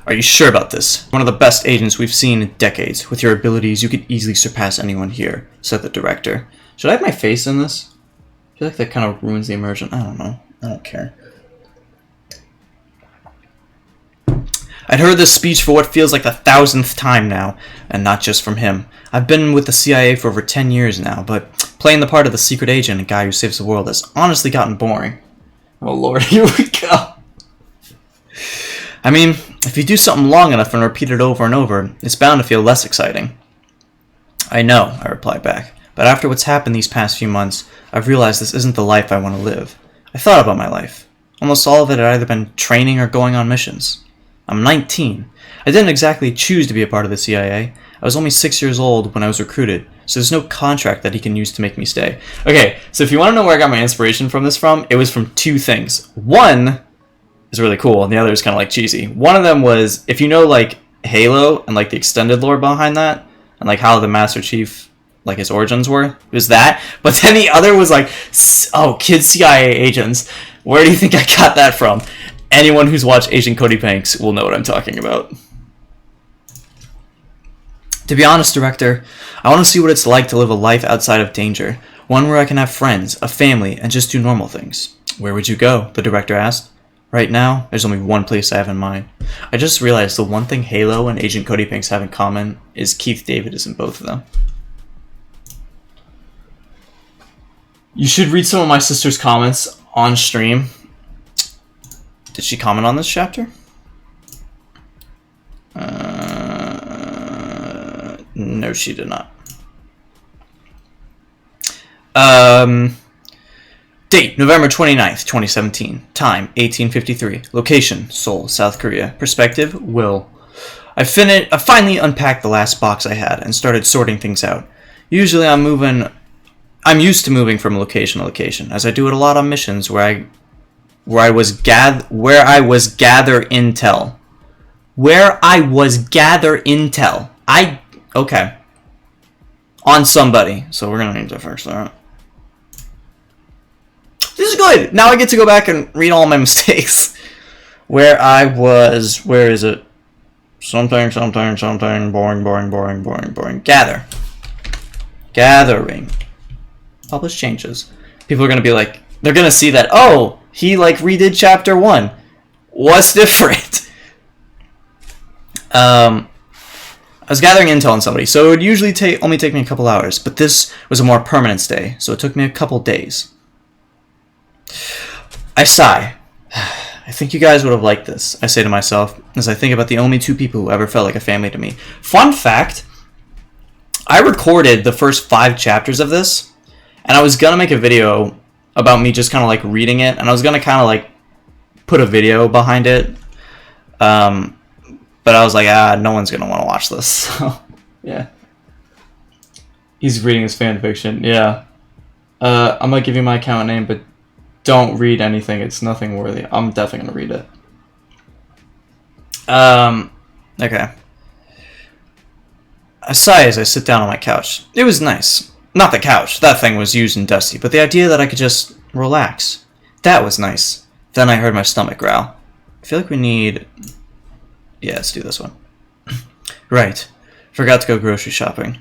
Are you sure about this? One of the best agents we've seen in decades. With your abilities, you could easily surpass anyone here, said the director. Should I have my face in this? I feel like that kind of ruins the immersion. I don't know. I don't care. I'd heard this speech for what feels like the 1,000th time now, and not just from him. I've been with the CIA for over 10 years now, but playing the part of the secret agent, a guy who saves the world, has honestly gotten boring. Oh lord, here we go. I mean, if you do something long enough and repeat it over and over, it's bound to feel less exciting. I know, I replied back, but after what's happened these past few months, I've realized this isn't the life I want to live. I thought about my life. Almost all of it had either been training or going on missions. I'm 19. I didn't exactly choose to be a part of the CIA. I was only 6 years old when I was recruited, so there's no contract that he can use to make me stay. Okay, so if you want to know where I got my inspiration from this from, it was from two things. One is really cool, and the other is kind of like cheesy. One of them was, if you know like Halo and like the extended lore behind that, and like how the Master Chief, like his origins were, it was that. But then the other was like, oh, kid CIA agents. Where do you think I got that from? Anyone who's watched Agent Cody Banks will know what I'm talking about. To be honest, director, I want to see what it's like to live a life outside of danger. One where I can have friends, a family, and just do normal things. Where would you go? The director asked. Right now, there's only one place I have in mind. I just realized the one thing Halo and Agent Cody Banks have in common is Keith David is in both of them. You should read some of my sister's comments on stream. Did she comment on this chapter? No, she did not. Date, November 29th, 2017. Time, 1853. Location, Seoul, South Korea. Perspective, Will. I finally unpacked the last box I had and started sorting things out. Usually I'm used to moving from location to location, as I do it a lot on missions where I was gather intel. Okay. On somebody. So we're gonna need to fix that. This is good. Now I get to go back and read all my mistakes. Where is it? Something, boring. Gathering. Publish changes. People are gonna be like, they're gonna see that, oh, he like redid chapter 1. What's different? I was gathering intel on somebody, so it would usually only take me a couple hours, but this was a more permanent stay, so it took me a couple days. I sigh. I think you guys would have liked this, I say to myself, as I think about the only two people who ever felt like a family to me. Fun fact, I recorded the first 5 chapters of this, and I was gonna make a video about me just kind of like reading it, and I was gonna kind of like put a video behind it, but I was like, no one's gonna want to watch this. So, yeah. He's reading his fan fiction. Yeah. I'm gonna give you my account name, but don't read anything. It's nothing worthy. I'm definitely gonna read it. Okay. I sigh as I sit down on my couch. It was nice. Not the couch. That thing was used and dusty, but the idea that I could just relax. That was nice. Then I heard my stomach growl. I feel like we need... Yeah, let's do this one. Right. Forgot to go grocery shopping.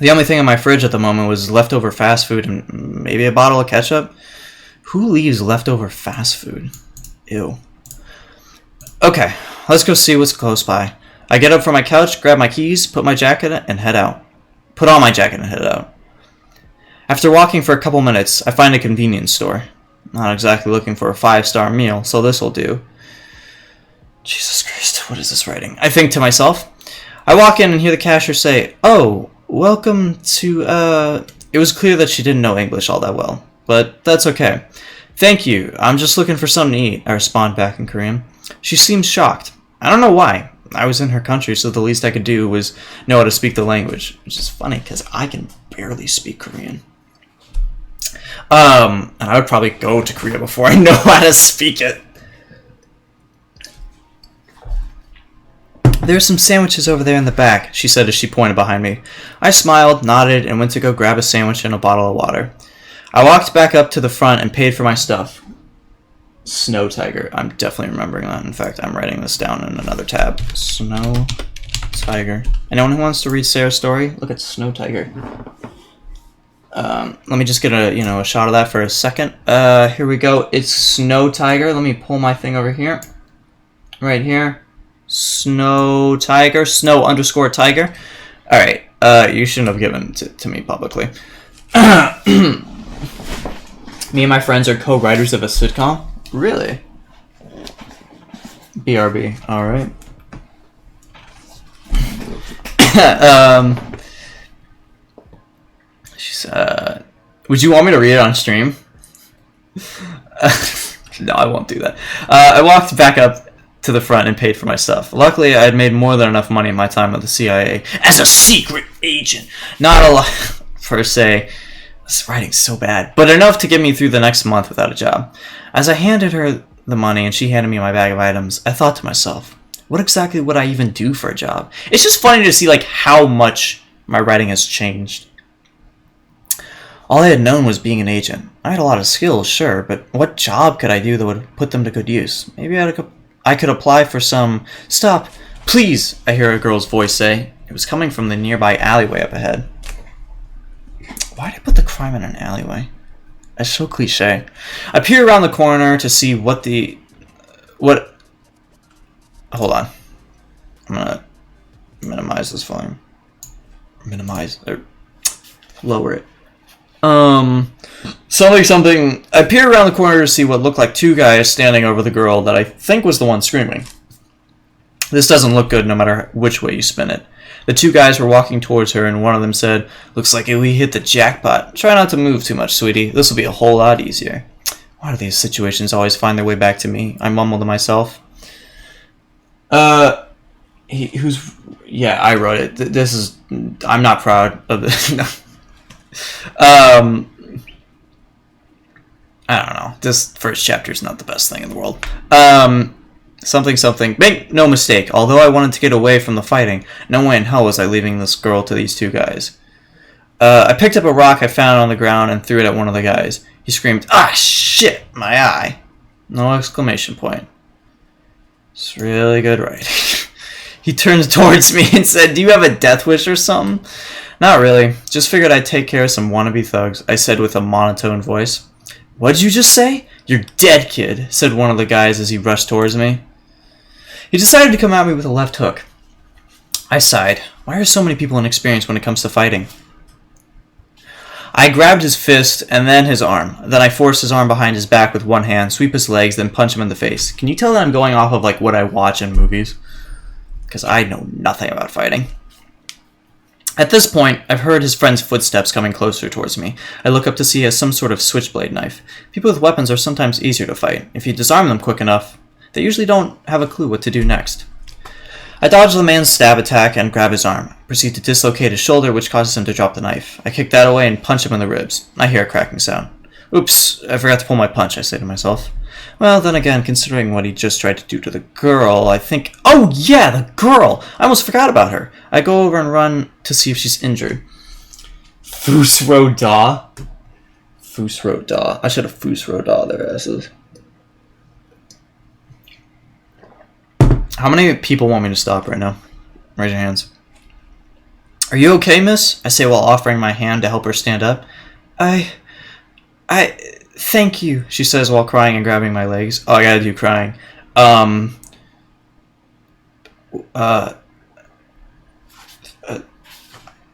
The only thing in my fridge at the moment was leftover fast food and maybe a bottle of ketchup. Who leaves leftover fast food? Ew. Okay, let's go see what's close by. I get up from my couch, grab my keys, put my jacket and head out. Put on my jacket and head out. After walking for a couple minutes, I find a convenience store. Not exactly looking for a 5-star meal, so this'll do. Jesus Christ, what is this writing? I think to myself. I walk in and hear the cashier say, "Oh, welcome to, It was clear that she didn't know English all that well, but that's okay. "Thank you, I'm just looking for something to eat," I respond back in Korean. She seems shocked. I don't know why. I was in her country, so the least I could do was know how to speak the language, which is funny because I can barely speak Korean. And I would probably go to Korea before I know how to speak it. "There's some sandwiches over there in the back," she said as she pointed behind me. I smiled, nodded, and went to go grab a sandwich and a bottle of water. I walked back up to the front and paid for my stuff. Snow Tiger. I'm definitely remembering that. In fact, I'm writing this down in another tab. Snow Tiger. Anyone who wants to read Sarah's story, look at Snow Tiger. Let me just get a shot of that for a second. Here we go. It's Snow Tiger. Let me pull my thing over here. Right here. Snow Tiger. Snow_Tiger. Alright. You shouldn't have given it to me publicly. Me and my friends are co-writers of a sitcom. Really? BRB. Alright. She's, would you want me to read it on stream? No, I won't do that. I walked back up to the front and paid for my stuff. Luckily, I had made more than enough money in my time at the CIA as a secret agent. Not a lot, per se. This writing's so bad, but enough to get me through the next month without a job. As I handed her the money and she handed me my bag of items, I thought to myself, what exactly would I even do for a job? It's just funny to see like how much my writing has changed. All I had known was being an agent. I had a lot of skills, sure, but what job could I do that would put them to good use? Maybe I could apply for some... Stop! Please! I hear a girl's voice say. It was coming from the nearby alleyway up ahead. Why did I put the crime in an alleyway? That's so cliche. I peer around the corner to see what... Hold on. I'm gonna minimize this volume. Lower it. Something. I peer around the corner to see what looked like two guys standing over the girl that I think was the one screaming. This doesn't look good no matter which way you spin it. The two guys were walking towards her, and one of them said, "Looks like we hit the jackpot. Try not to move too much, sweetie. This will be a whole lot easier." Why do these situations always find their way back to me? I mumbled to myself. Yeah, I wrote it. This is... I'm not proud of this. No. I don't know. This first chapter is not the best thing in the world. Something. Make no mistake, although I wanted to get away from the fighting, no way in hell was I leaving this girl to these two guys. I picked up a rock I found on the ground and threw it at one of the guys. He screamed, "Ah, shit, my eye!" No exclamation point. It's really good writing. He turned towards me and said, "Do you have a death wish or something?" "Not really. Just figured I'd take care of some wannabe thugs," I said with a monotone voice. "What'd you just say?" "You're dead, kid," said one of the guys as he rushed towards me. He decided to come at me with a left hook. I sighed. Why are so many people inexperienced when it comes to fighting? I grabbed his fist and then his arm. Then I forced his arm behind his back with one hand, sweep his legs, then punch him in the face. Can you tell that I'm going off of like what I watch in movies? Because I know nothing about fighting. At this point, I've heard his friend's footsteps coming closer towards me. I look up to see he has some sort of switchblade knife. People with weapons are sometimes easier to fight. If you disarm them quick enough, they usually don't have a clue what to do next. I dodge the man's stab attack and grab his arm. Proceed to dislocate his shoulder, which causes him to drop the knife. I kick that away and punch him in the ribs. I hear a cracking sound. Oops, I forgot to pull my punch, I say to myself. Well, then again, considering what he just tried to do to the girl, I think... Oh, yeah, the girl! I almost forgot about her. I go over and run to see if she's injured. Fusro Da? Fusro Da. I should have Fusro Da their asses. How many people want me to stop right now? Raise your hands. Are you okay, miss? I say while offering my hand to help her stand up. I... Thank you, she says while crying and grabbing my legs. Oh, I gotta do crying.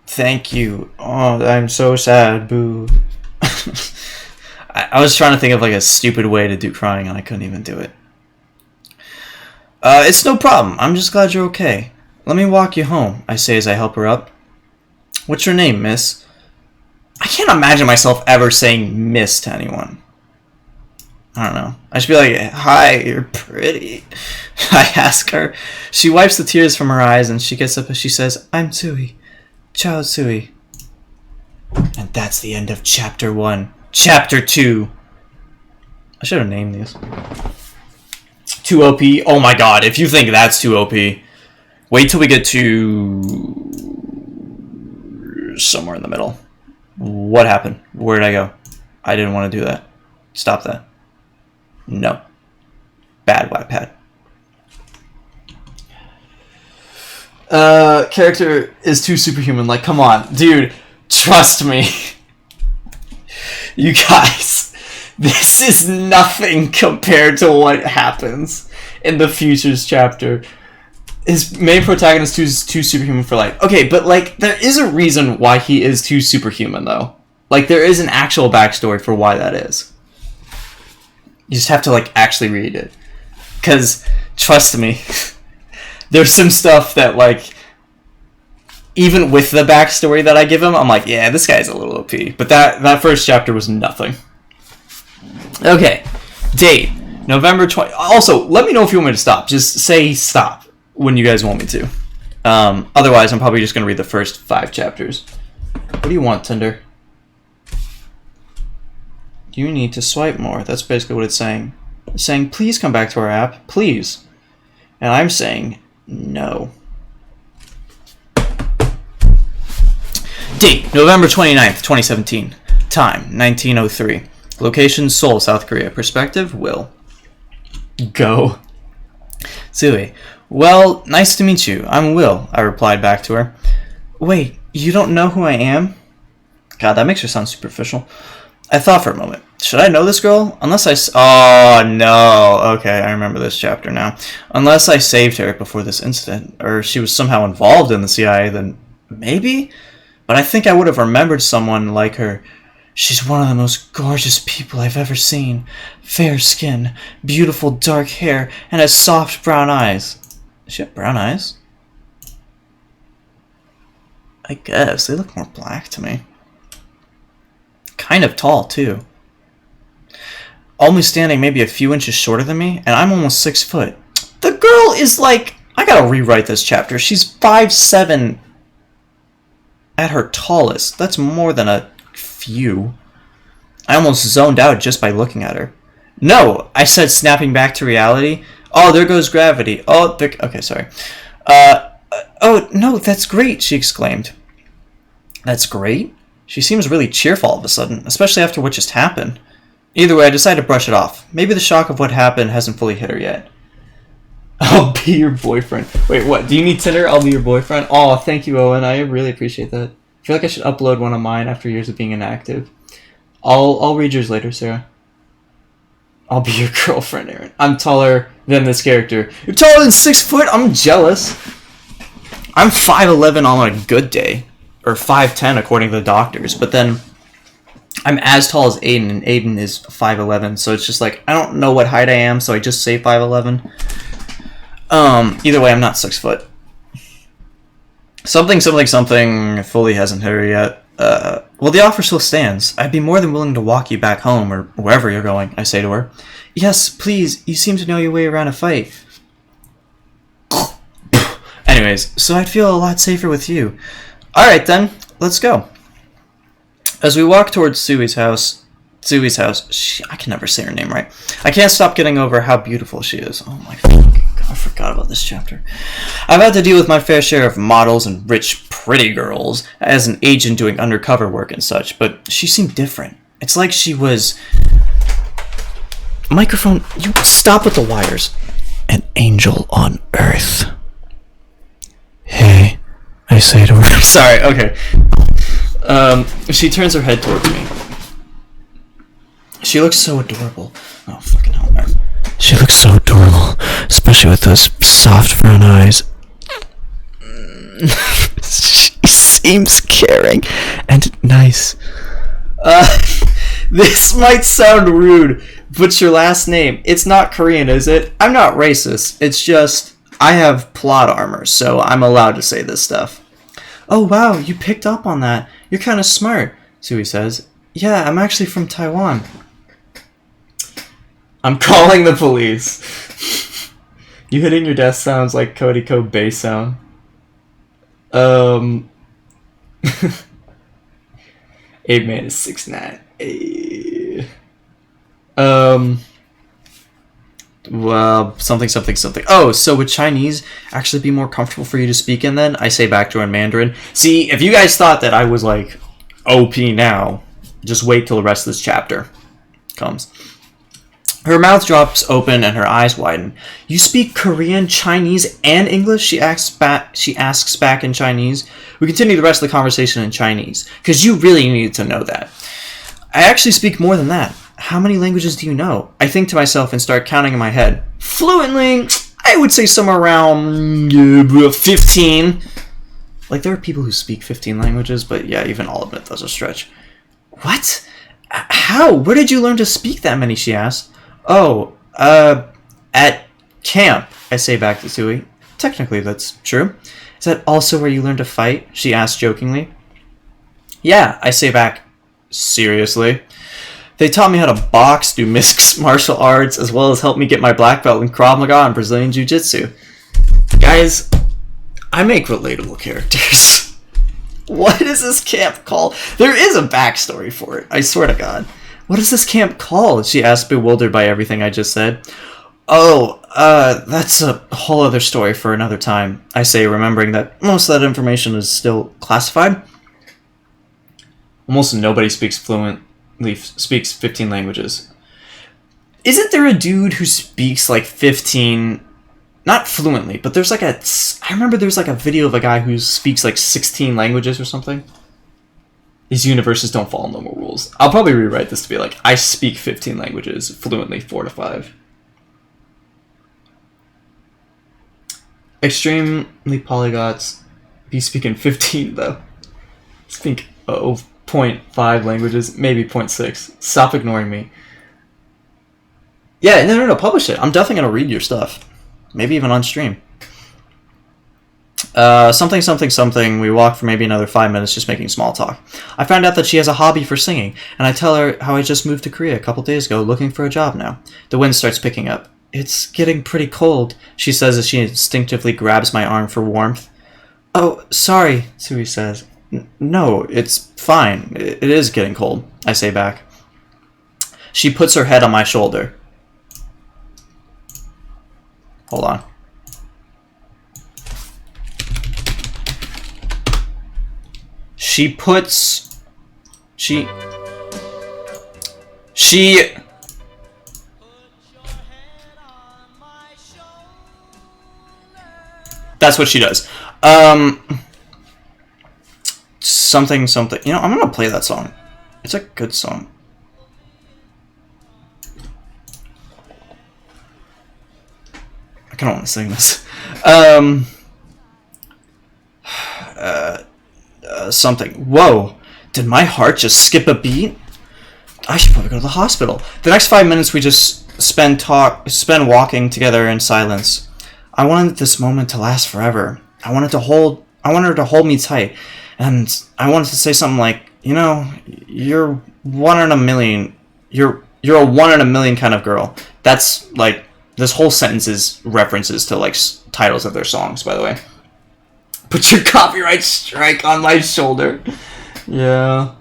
Thank you. Oh, I'm so sad. Boo. I was trying to think of like a stupid way to do crying and I couldn't even do it. It's no problem. I'm just glad you're okay. Let me walk you home, I say as I help her up. What's your name, miss? I can't imagine myself ever saying miss to anyone. I don't know. I should be like, hi, you're pretty. I ask her. She wipes the tears from her eyes and she gets up and she says, I'm Tsui. Ciao, Tsui. And that's the end of chapter 1. Chapter 2. I should have named these. 2 OP. Oh my god, if you think that's 2 OP, wait till we get to somewhere in the middle. What happened? Where did I go? I didn't want to do that. Stop that. No. Bad Wattpad. Character is too superhuman. Like, come on. Dude, trust me. You guys, this is nothing compared to what happens in the Futures chapter. His main protagonist is too superhuman for life. Okay, but like, there is a reason why he is too superhuman, though. Like, there is an actual backstory for why that is. You just have to, like, actually read it. Because, trust me, there's some stuff that, like, even with the backstory that I give him, I'm like, yeah, this guy's a little OP. But that first chapter was nothing. Okay, date, November 20... Also, let me know if you want me to stop. Just say stop when you guys want me to. Otherwise, I'm probably just going to read the first 5 chapters. What do you want, Tinder? You need to swipe more. That's basically what it's saying. It's saying, please come back to our app. Please. And I'm saying, no. Date, November 29th, 2017. Time, 1903. Location, Seoul, South Korea. Perspective, Will. Go. Tsui. Well, nice to meet you. I'm Will, I replied back to her. Wait, you don't know who I am? God, that makes her sound superficial. I thought for a moment. Should I know this girl? Unless I... Oh, no. Okay, I remember this chapter now. Unless I saved her before this incident, or she was somehow involved in the CIA, then maybe? But I think I would have remembered someone like her. She's one of the most gorgeous people I've ever seen. Fair skin, beautiful dark hair, and has soft brown eyes. Does she have brown eyes? I guess. They look more black to me. Kind of tall, too. Only standing maybe a few inches shorter than me, and I'm almost 6 foot. The girl is like... I gotta rewrite this chapter. She's 5'7" at her tallest. That's more than a few. I almost zoned out just by looking at her. No, I said, snapping back to reality. Oh, there goes gravity. Oh, there... Okay, sorry. Oh, no, that's great, she exclaimed. That's great? She seems really cheerful all of a sudden, especially after what just happened. Either way, I decided to brush it off. Maybe the shock of what happened hasn't fully hit her yet. I'll be your boyfriend. Wait, what? Do you need Tinder? I'll be your boyfriend? Oh, thank you, Owen. I really appreciate that. I feel like I should upload one of mine after years of being inactive. I'll read yours later, Sarah. I'll be your girlfriend, Aaron. I'm taller than this character. You're taller than 6 foot? I'm jealous. I'm 5'11" on a good day. Or 5'10" according to the doctors. But then I'm as tall as Aiden, and Aiden is 5'11", so it's just like, I don't know what height I am, so I just say 5'11". Either way, I'm not 6 foot. Something fully hasn't hit her yet. Well, the offer still stands. I'd be more than willing to walk you back home, or wherever you're going, I say to her. Yes, please, you seem to know your way around a fight. Anyways, so I'd feel a lot safer with you. Alright then, let's go. As we walk towards Tsui's house, I can never say her name right. I can't stop getting over how beautiful she is. Oh my fucking god, I forgot about this chapter. I've had to deal with my fair share of models and rich, pretty girls as an agent doing undercover work and such, but she seemed different. It's like she was... Microphone, you stop with the wires. An angel on Earth. Hey, I say to her. Sorry, okay. She turns her head towards me. She looks so adorable. Oh, fucking hell, man. She looks so adorable, especially with those soft brown eyes. She seems caring and nice. This might sound rude, but your last name, it's not Korean, is it? I'm not racist. It's just, I have plot armor, so I'm allowed to say this stuff. Oh wow, you picked up on that. You're kind of smart, Sui says. Yeah, I'm actually from Taiwan. I'm calling the police. You hitting your desk sounds like Cody Code bass sound. 8 man is 6'9". Well, something. Oh, so would Chinese actually be more comfortable for you to speak in then? I say back to her in Mandarin. See, if you guys thought that I was like OP now, just wait till the rest of this chapter comes. Her mouth drops open and her eyes widen. You speak Korean, Chinese, and English? She asks back in Chinese. We continue the rest of the conversation in Chinese, because you really need to know that. I actually speak more than that. How many languages do you know? I think to myself and start counting in my head. Fluently, I would say somewhere around 15. Like, there are people who speak 15 languages, but yeah, even all of it does a stretch. What? How? Where did you learn to speak that many, she asked. Oh, at camp, I say back to Sui. Technically, that's true. Is that also where you learned to fight? She asked jokingly. Yeah, I say back. Seriously? They taught me how to box, do mixed martial arts, as well as help me get my black belt in Krav Maga and Brazilian Jiu-Jitsu. Guys, I make relatable characters. What is this camp called? There is a backstory for it, I swear to God. What is this camp called? She asked, bewildered by everything I just said. Oh, that's a whole other story for another time, I say, remembering that most of that information is still classified. Almost nobody speaks 15 languages. Isn't there a dude who speaks like 15, not fluently, but there's like I remember there's like a video of a guy who speaks like 16 languages or something. These universes don't follow normal rules. I'll probably rewrite this to be like, I speak 15 languages fluently, 4 to 5. Extremely polyglots be speaking 15 though. Speak 0.5 languages, maybe 0.6. Stop ignoring me. Yeah, no, publish it. I'm definitely gonna read your stuff. Maybe even on stream. Something. We walk for maybe another 5 minutes just making small talk. I found out that she has a hobby for singing, and I tell her how I just moved to Korea a couple days ago looking for a job now. The wind starts picking up. It's getting pretty cold, she says as she instinctively grabs my arm for warmth. Oh, sorry, Sui says. No, it's fine. It is getting cold, I say back. She puts her head on my shoulder. Hold on. She that's what she does. Something. You know, I'm gonna play that song. It's a good song. I kind of want to sing this. Something. Whoa! Did my heart just skip a beat? I should probably go to the hospital. The next 5 minutes we just spend walking together in silence. I wanted this moment to last forever. I wanted her to hold me tight, and I wanted to say something like, you know, you're one in a million. You're a 1 in a million kind of girl. That's like this whole sentence is references to like titles of their songs, by the way. Put your copyright strike on my shoulder. Yeah.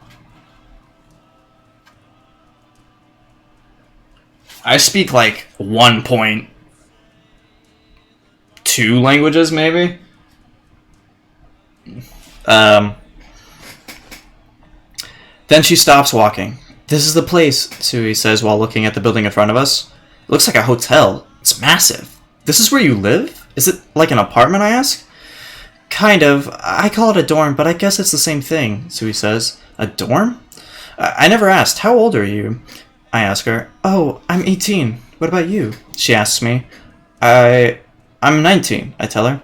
I speak like 1.2 languages, maybe. Then she stops walking. This is the place, Sui says while looking at the building in front of us. It looks like a hotel. It's massive. This is where you live? Is it like an apartment, I ask? Kind of. I call it a dorm, but I guess it's the same thing, Sui says. A dorm? I never asked. How old are you? I ask her. Oh, I'm 18. What about you? She asks me. I'm 19, I tell her.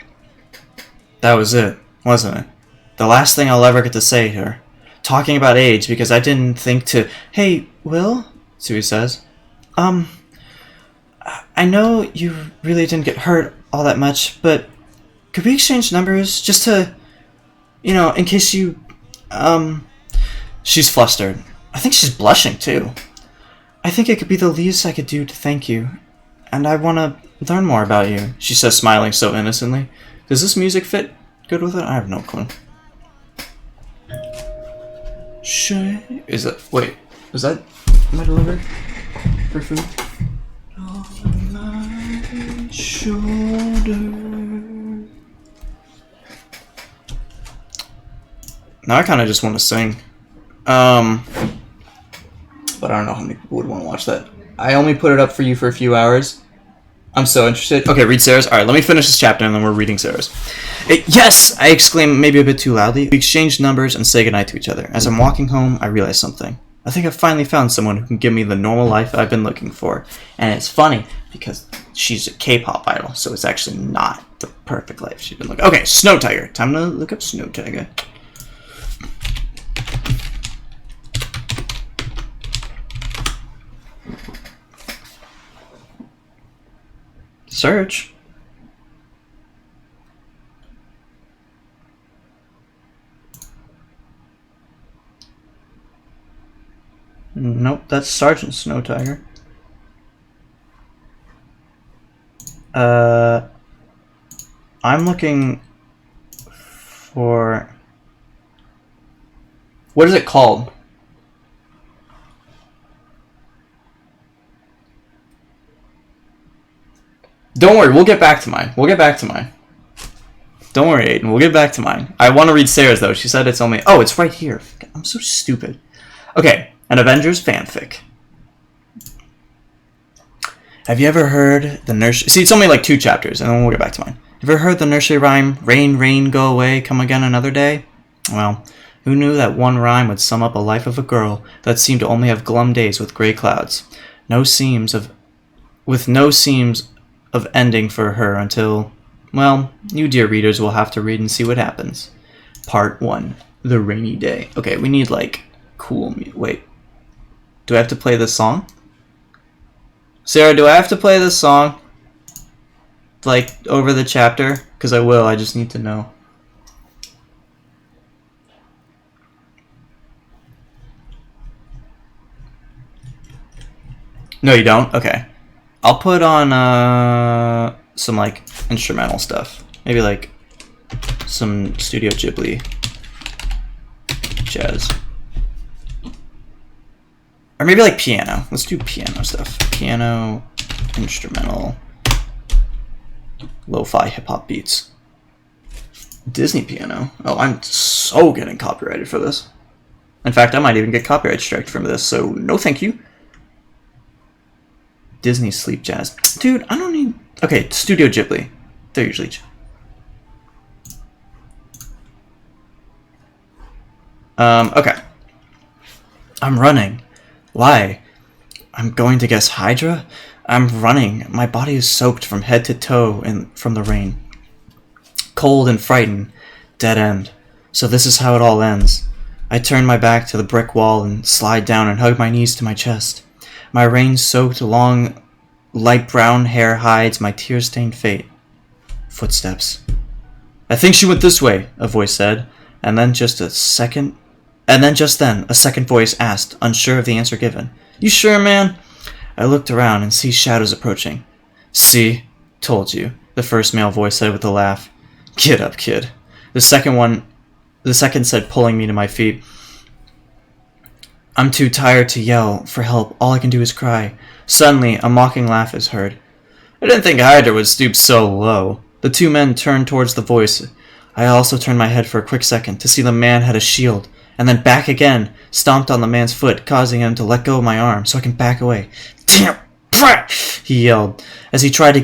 That was it, wasn't it? The last thing I'll ever get to say to her. Talking about age because I didn't think to... Hey, Will? Sui says. I know you really didn't get hurt all that much, but could we exchange numbers just to, in case you, She's flustered. I think she's blushing too. I think it could be the least I could do to thank you, and I want to learn more about you, she says, smiling so innocently. Does this music fit good with it? I have no clue. Is that... Wait. Is that my delivery for food? On my shoulder. Now I kind of just want to sing. But I don't know how many people would want to watch that. I only put it up for you for a few hours. I'm so interested. Okay, read Sarah's. Alright, let me finish this chapter and then we're reading Sarah's. Yes! I exclaim, maybe a bit too loudly. We exchange numbers and say goodnight to each other. As I'm walking home, I realize something. I think I've finally found someone who can give me the normal life I've been looking for. And it's funny, because she's a K-pop idol, so it's actually not the perfect life she's been looking for. Okay, Snow Tiger. Time to look up Snow Tiger. Search. Nope, that's Sergeant Snow Tiger. I'm looking for... What is it called? Don't worry, we'll get back to mine. Don't worry, Aiden, we'll get back to mine. I want to read Sarah's, though. She said it's only... Oh, it's right here. I'm so stupid. Okay, an Avengers fanfic. Have you ever heard the nursery... See, it's only like 2 chapters, and then we'll get back to mine. Have you ever heard the nursery rhyme, rain, rain, go away, come again another day? Well, who knew that one rhyme would sum up a life of a girl that seemed to only have glum days with gray clouds? With no seams of ending for her until, well, you dear readers will have to read and see what happens. Part 1. The Rainy Day. Okay, we need, like, cool music. Wait. Do I have to play this song? Sarah, do I have to play this song? Like, over the chapter? Because I will, I just need to know. No, you don't? Okay. I'll put on some like instrumental stuff. Maybe like some Studio Ghibli jazz. Or maybe like piano. Let's do piano stuff. Piano, instrumental, lo-fi hip-hop beats. Disney piano. Oh, I'm so getting copyrighted for this. In fact, I might even get copyright striked from this, so no thank you. Disney sleep jazz. Dude, I don't need... Okay, Studio Ghibli. They're usually... okay. I'm running. Why? I'm going to guess Hydra? I'm running. My body is soaked from head to toe from the rain. Cold and frightened. Dead end. So this is how it all ends. I turn my back to the brick wall and slide down and hug my knees to my chest. My rain-soaked, long, light brown hair hides my tear-stained fate. Footsteps. I think she went this way, a voice said, and then just then, a second voice asked, unsure of the answer given. You sure, man? I looked around and see shadows approaching. See? Told you, the first male voice said with a laugh. Get up, kid. The second said, pulling me to my feet. I'm too tired to yell for help. All I can do is cry. Suddenly, a mocking laugh is heard. I didn't think Hydra would stoop so low. The 2 men turned towards the voice. I also turned my head for a quick second to see the man had a shield, and then back again, stomped on the man's foot, causing him to let go of my arm so I can back away. Damn brat! He yelled as he tried to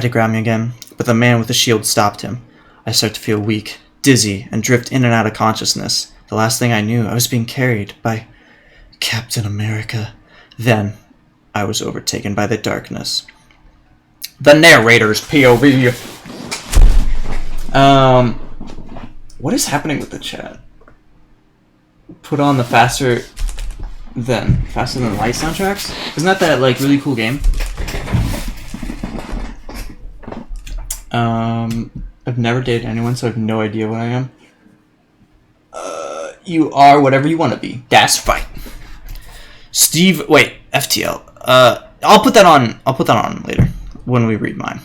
grab me again, but the man with the shield stopped him. I start to feel weak, dizzy, and drift in and out of consciousness. The last thing I knew, I was being carried by Captain America. Then, I was overtaken by the darkness. The narrator's POV. What is happening with the chat? Put on the faster than light soundtracks? Isn't that like really cool game? I've never dated anyone, so I have no idea what I am. You are whatever you want to be. That's right. Steve, wait, FTL. I'll put that on later when we read mine.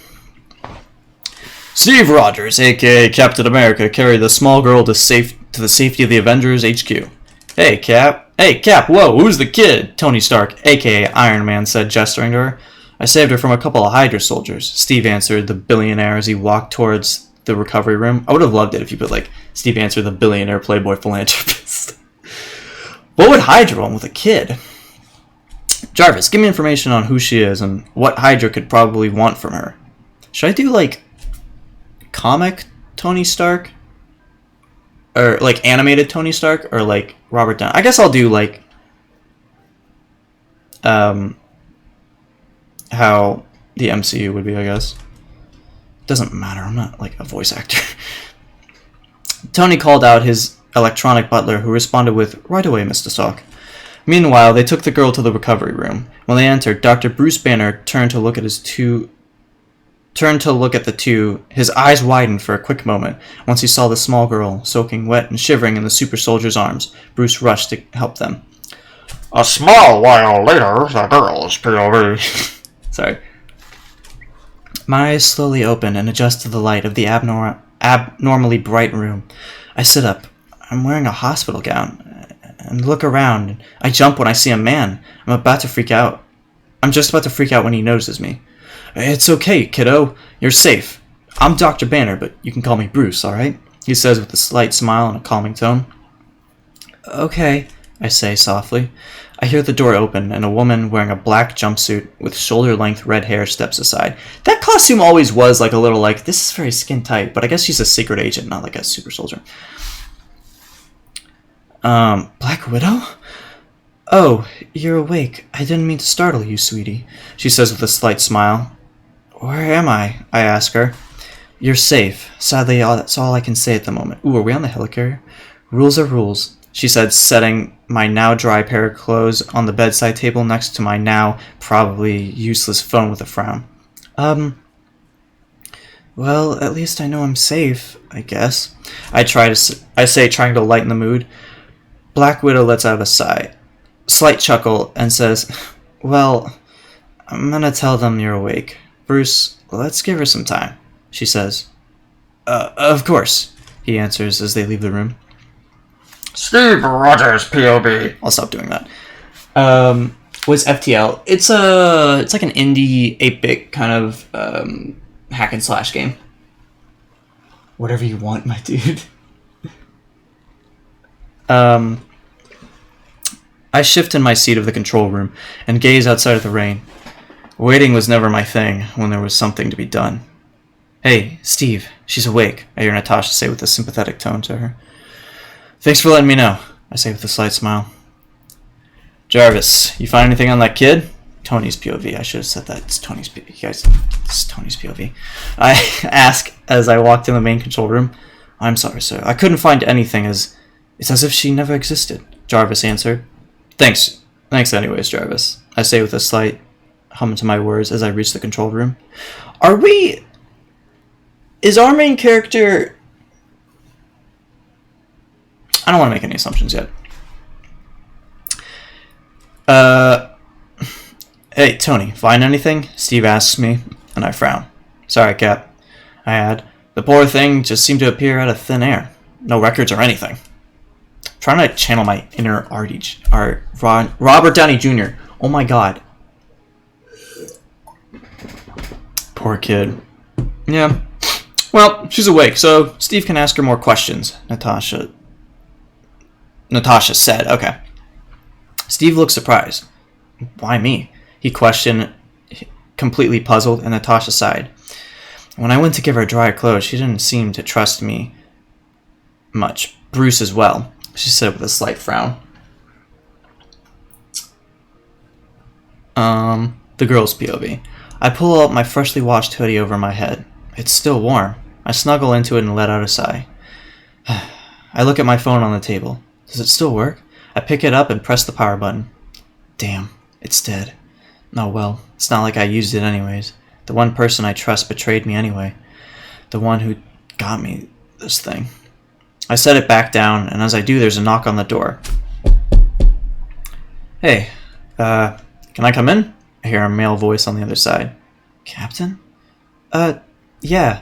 Steve Rogers, aka Captain America, carried the small girl to the safety of the Avengers HQ. Hey, Cap. Hey, Cap, whoa, who's the kid? Tony Stark, aka Iron Man, said, gesturing to her. I saved her from a couple of Hydra soldiers, Steve answered, the billionaire, as he walked towards the recovery room. I would have loved it if you put, like, Steve answered, the billionaire playboy philanthropist. What would Hydra want with a kid? Jarvis, give me information on who she is and what Hydra could probably want from her. Should I do, like, comic Tony Stark? Or, like, animated Tony Stark? Or, like, Robert Downey? I guess I'll do, like, how the MCU would be, I guess. Doesn't matter, I'm not, like, a voice actor. Tony called out his electronic butler, who responded with, right away, Mr. Stark. Meanwhile, they took the girl to the recovery room. When they entered, Dr. Bruce Banner turned to look at the two, his eyes widened for a quick moment. Once he saw the small girl, soaking wet and shivering in the super soldier's arms, Bruce rushed to help them. A small while later, the girl's POV. Sorry. My eyes slowly opened and adjusted to the light of the abnormally bright room. I sit up. I'm wearing a hospital gown. And look around. I jump when I see a man. I'm just about to freak out when he notices me. It's okay, kiddo. You're safe. I'm Dr. Banner, but you can call me Bruce, alright? He says with a slight smile and a calming tone. Okay, I say softly. I hear the door open, and a woman wearing a black jumpsuit with shoulder-length red hair steps aside. That costume always was like a little like, this is very skin-tight, but I guess she's a secret agent, not like a super soldier. Black Widow? Oh, you're awake. I didn't mean to startle you, sweetie, she says with a slight smile. Where am I? I ask her. You're safe. Sadly, that's all I can say at the moment. Ooh, are we on the helicarrier? Rules are rules, she said, setting my now dry pair of clothes on the bedside table next to my now probably useless phone with a frown. Well, at least I know I'm safe, I guess. I say, trying to lighten the mood. Black Widow lets out a slight chuckle, and says, well, I'm gonna tell them you're awake. Bruce, let's give her some time, she says. Of course, he answers as they leave the room. Steve Rogers, POV. I'll stop doing that. Was FTL. It's like an indie 8-bit kind of hack and slash game. Whatever you want, my dude. I shift in my seat of the control room and gaze outside of the rain. Waiting was never my thing when there was something to be done. Hey, Steve, she's awake, I hear Natasha say with a sympathetic tone to her. Thanks for letting me know, I say with a slight smile. Jarvis, you find anything on that kid? Tony's POV. I should have said that. It's Tony's POV. You guys, it's Tony's POV. I ask as I walked in the main control room. I'm sorry, sir. I couldn't find anything. It's as if she never existed, Jarvis answered. Thanks anyways, Jarvis, I say with a slight hum to my words as I reach the control room. Is our main character... I don't want to make any assumptions yet. Hey, Tony, find anything? Steve asks me, and I frown. Sorry, Cap, I add. The poor thing just seemed to appear out of thin air. No records or anything. I'm trying to channel my inner Robert Downey Jr. Oh my god. Poor kid. Yeah. Well, she's awake, so Steve can ask her more questions, Natasha said. Okay. Steve looked surprised. Why me? He questioned, completely puzzled, and Natasha sighed. When I went to give her dry clothes, she didn't seem to trust me much. Bruce as well, she said with a slight frown. The girl's POV. I pull out my freshly washed hoodie over my head. It's still warm. I snuggle into it and let out a sigh. I look at my phone on the table. Does it still work? I pick it up and press the power button. Damn, it's dead. Oh well, it's not like I used it anyways. The one person I trust betrayed me anyway. The one who got me this thing. I set it back down, and as I do, there's a knock on the door. Hey, can I come in? I hear a male voice on the other side. Captain? Yeah,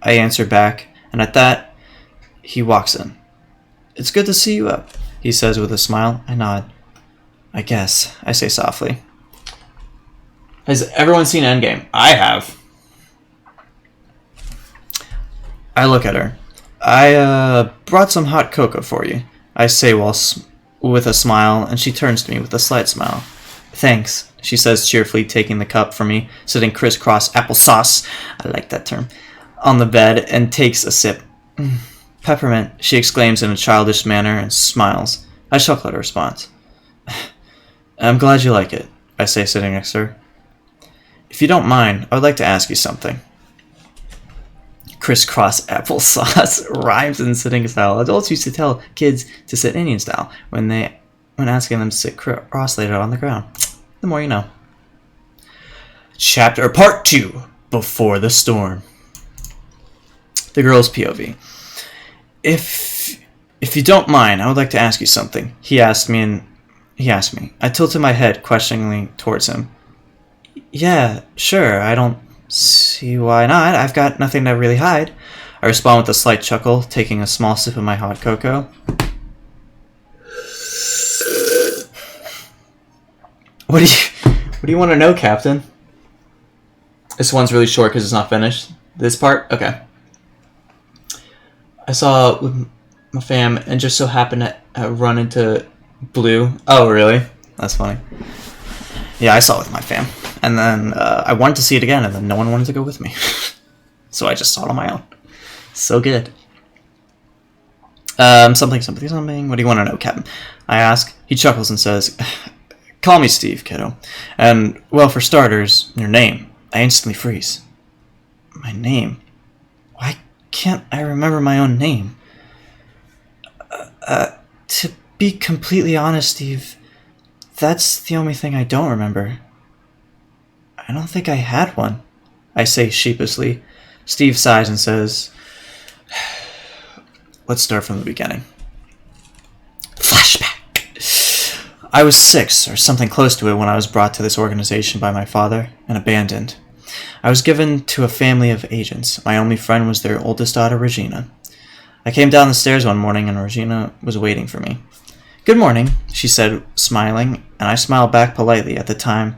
I answer back, and at that, he walks in. It's good to see you up, he says with a smile. I nod. I guess, I say softly. Has everyone seen Endgame? I have. I look at her. I brought some hot cocoa for you, I say with a smile, and she turns to me with a slight smile. Thanks, she says cheerfully, taking the cup from me, sitting crisscross applesauce, I like that term, on the bed, and takes a sip. Peppermint, she exclaims in a childish manner and smiles. I chuckle at her response. I'm glad you like it, I say, sitting next to her. If you don't mind, I would like to ask you something. Crisscross applesauce rhymes in sitting style. Adults used to tell kids to sit Indian style when asking them to sit cross-legged on the ground. The more you know. Part 2. Before the Storm. The girl's POV. If you don't mind, I would like to ask you something. He asked me. I tilted my head questioningly towards him. Yeah, sure. I don't see why not. I've got nothing to really hide. I respond with a slight chuckle, taking a small sip of my hot cocoa. What do you want to know, Captain? This one's really short because it's not finished. This part? Okay. I saw it with my fam and just so happened to run into Blue. Oh, really? That's funny. Yeah, I saw it with my fam. And then I wanted to see it again, and then no one wanted to go with me. So I just saw it on my own. So good. Something. What do you want to know, Captain? I ask. He chuckles and says, call me Steve, kiddo. And, well, for starters, your name. I instantly freeze. My name? Why can't I remember my own name? To be completely honest, Steve, that's the only thing I don't remember. I don't think I had one, I say sheepishly. Steve sighs and says, let's start from the beginning. Flashback. I was 6, or something close to it, when I was brought to this organization by my father and abandoned. I was given to a family of agents. My only friend was their oldest daughter, Regina. I came down the stairs one morning and Regina was waiting for me. Good morning, she said, smiling, and I smiled back politely. At the time,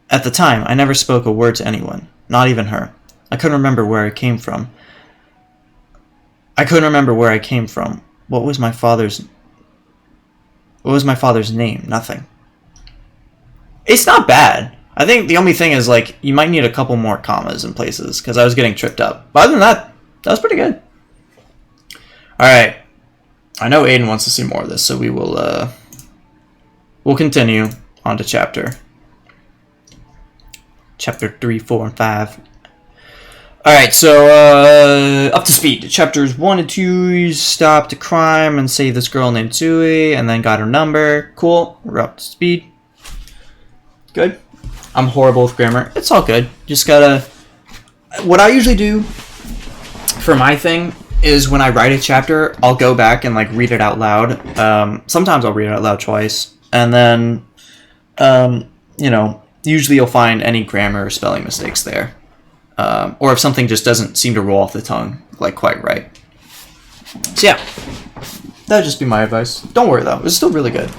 I never spoke a word to anyone, not even her. I couldn't remember where I came from. What was my father's name? Nothing. It's not bad. I think the only thing is, like, you might need a couple more commas in places, because I was getting tripped up. But other than that, that was pretty good. Alright. I know Aiden wants to see more of this, so we'll continue on to chapter 3, 4, and 5. Alright, so, up to speed. Chapters 1 and 2, you stopped a crime and saved this girl named Sui, and then got her number. Cool, we're up to speed. Good. I'm horrible with grammar. It's all good. Just gotta... What I usually do for my thing is when I write a chapter, I'll go back and, like, read it out loud. Sometimes I'll read it out loud twice. And then, you know, usually you'll find any grammar or spelling mistakes there. Or if something just doesn't seem to roll off the tongue, like, quite right. So, yeah. That would just be my advice. Don't worry, though. It's still really good.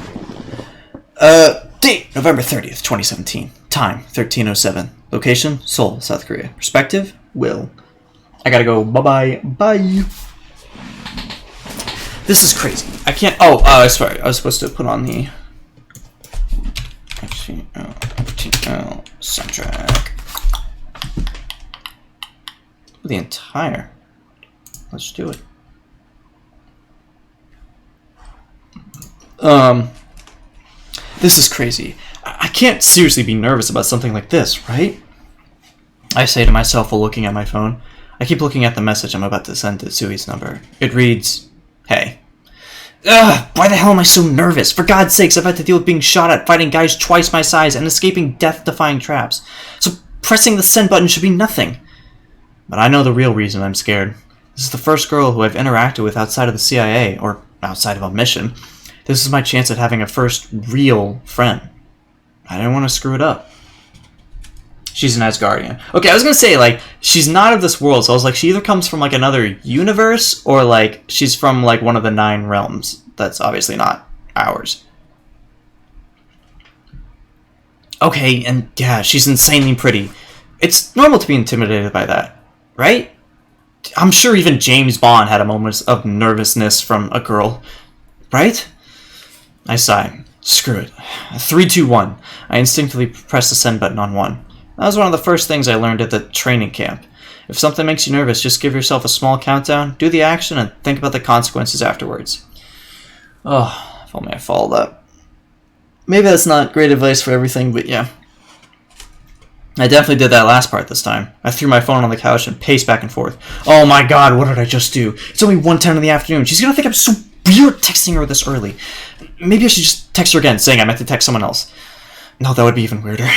Date, November 30th, 2017. Time, 13:07. Location, Seoul, South Korea. Perspective, Will. I gotta go. Bye-bye. Bye. This is crazy. I can't... Oh, sorry. I was supposed to put on the... FTL soundtrack. The entire. Let's do it. This is crazy. I can't seriously be nervous about something like this, right? I say to myself while looking at my phone. I keep looking at the message I'm about to send to Zui's number. It reads, "Hey." Ugh, why the hell am I so nervous? For God's sakes, I've had to deal with being shot at, fighting guys twice my size, and escaping death-defying traps. So pressing the send button should be nothing. But I know the real reason I'm scared. This is the first girl who I've interacted with outside of the CIA, or outside of a mission. This is my chance at having a first real friend. I didn't want to screw it up. She's an Asgardian. Okay, I was gonna say, like, she's not of this world, so I was like, she either comes from, like, another universe, or, like, she's from, like, one of the 9 realms. That's obviously not ours. Okay, and yeah, she's insanely pretty. It's normal to be intimidated by that, right? I'm sure even James Bond had a moment of nervousness from a girl, right? I sigh. Screw it. 3, 2, 1. I instinctively press the send button on 1. That was one of the first things I learned at the training camp. If something makes you nervous, just give yourself a small countdown, do the action, and think about the consequences afterwards. Oh, if only I followed that. Maybe that's not great advice for everything, but yeah. I definitely did that last part this time. I threw my phone on the couch and paced back and forth. Oh my god, what did I just do? It's only 1:10 in the afternoon. She's gonna think I'm so weird texting her this early. Maybe I should just text her again, saying I meant to text someone else. No, that would be even weirder.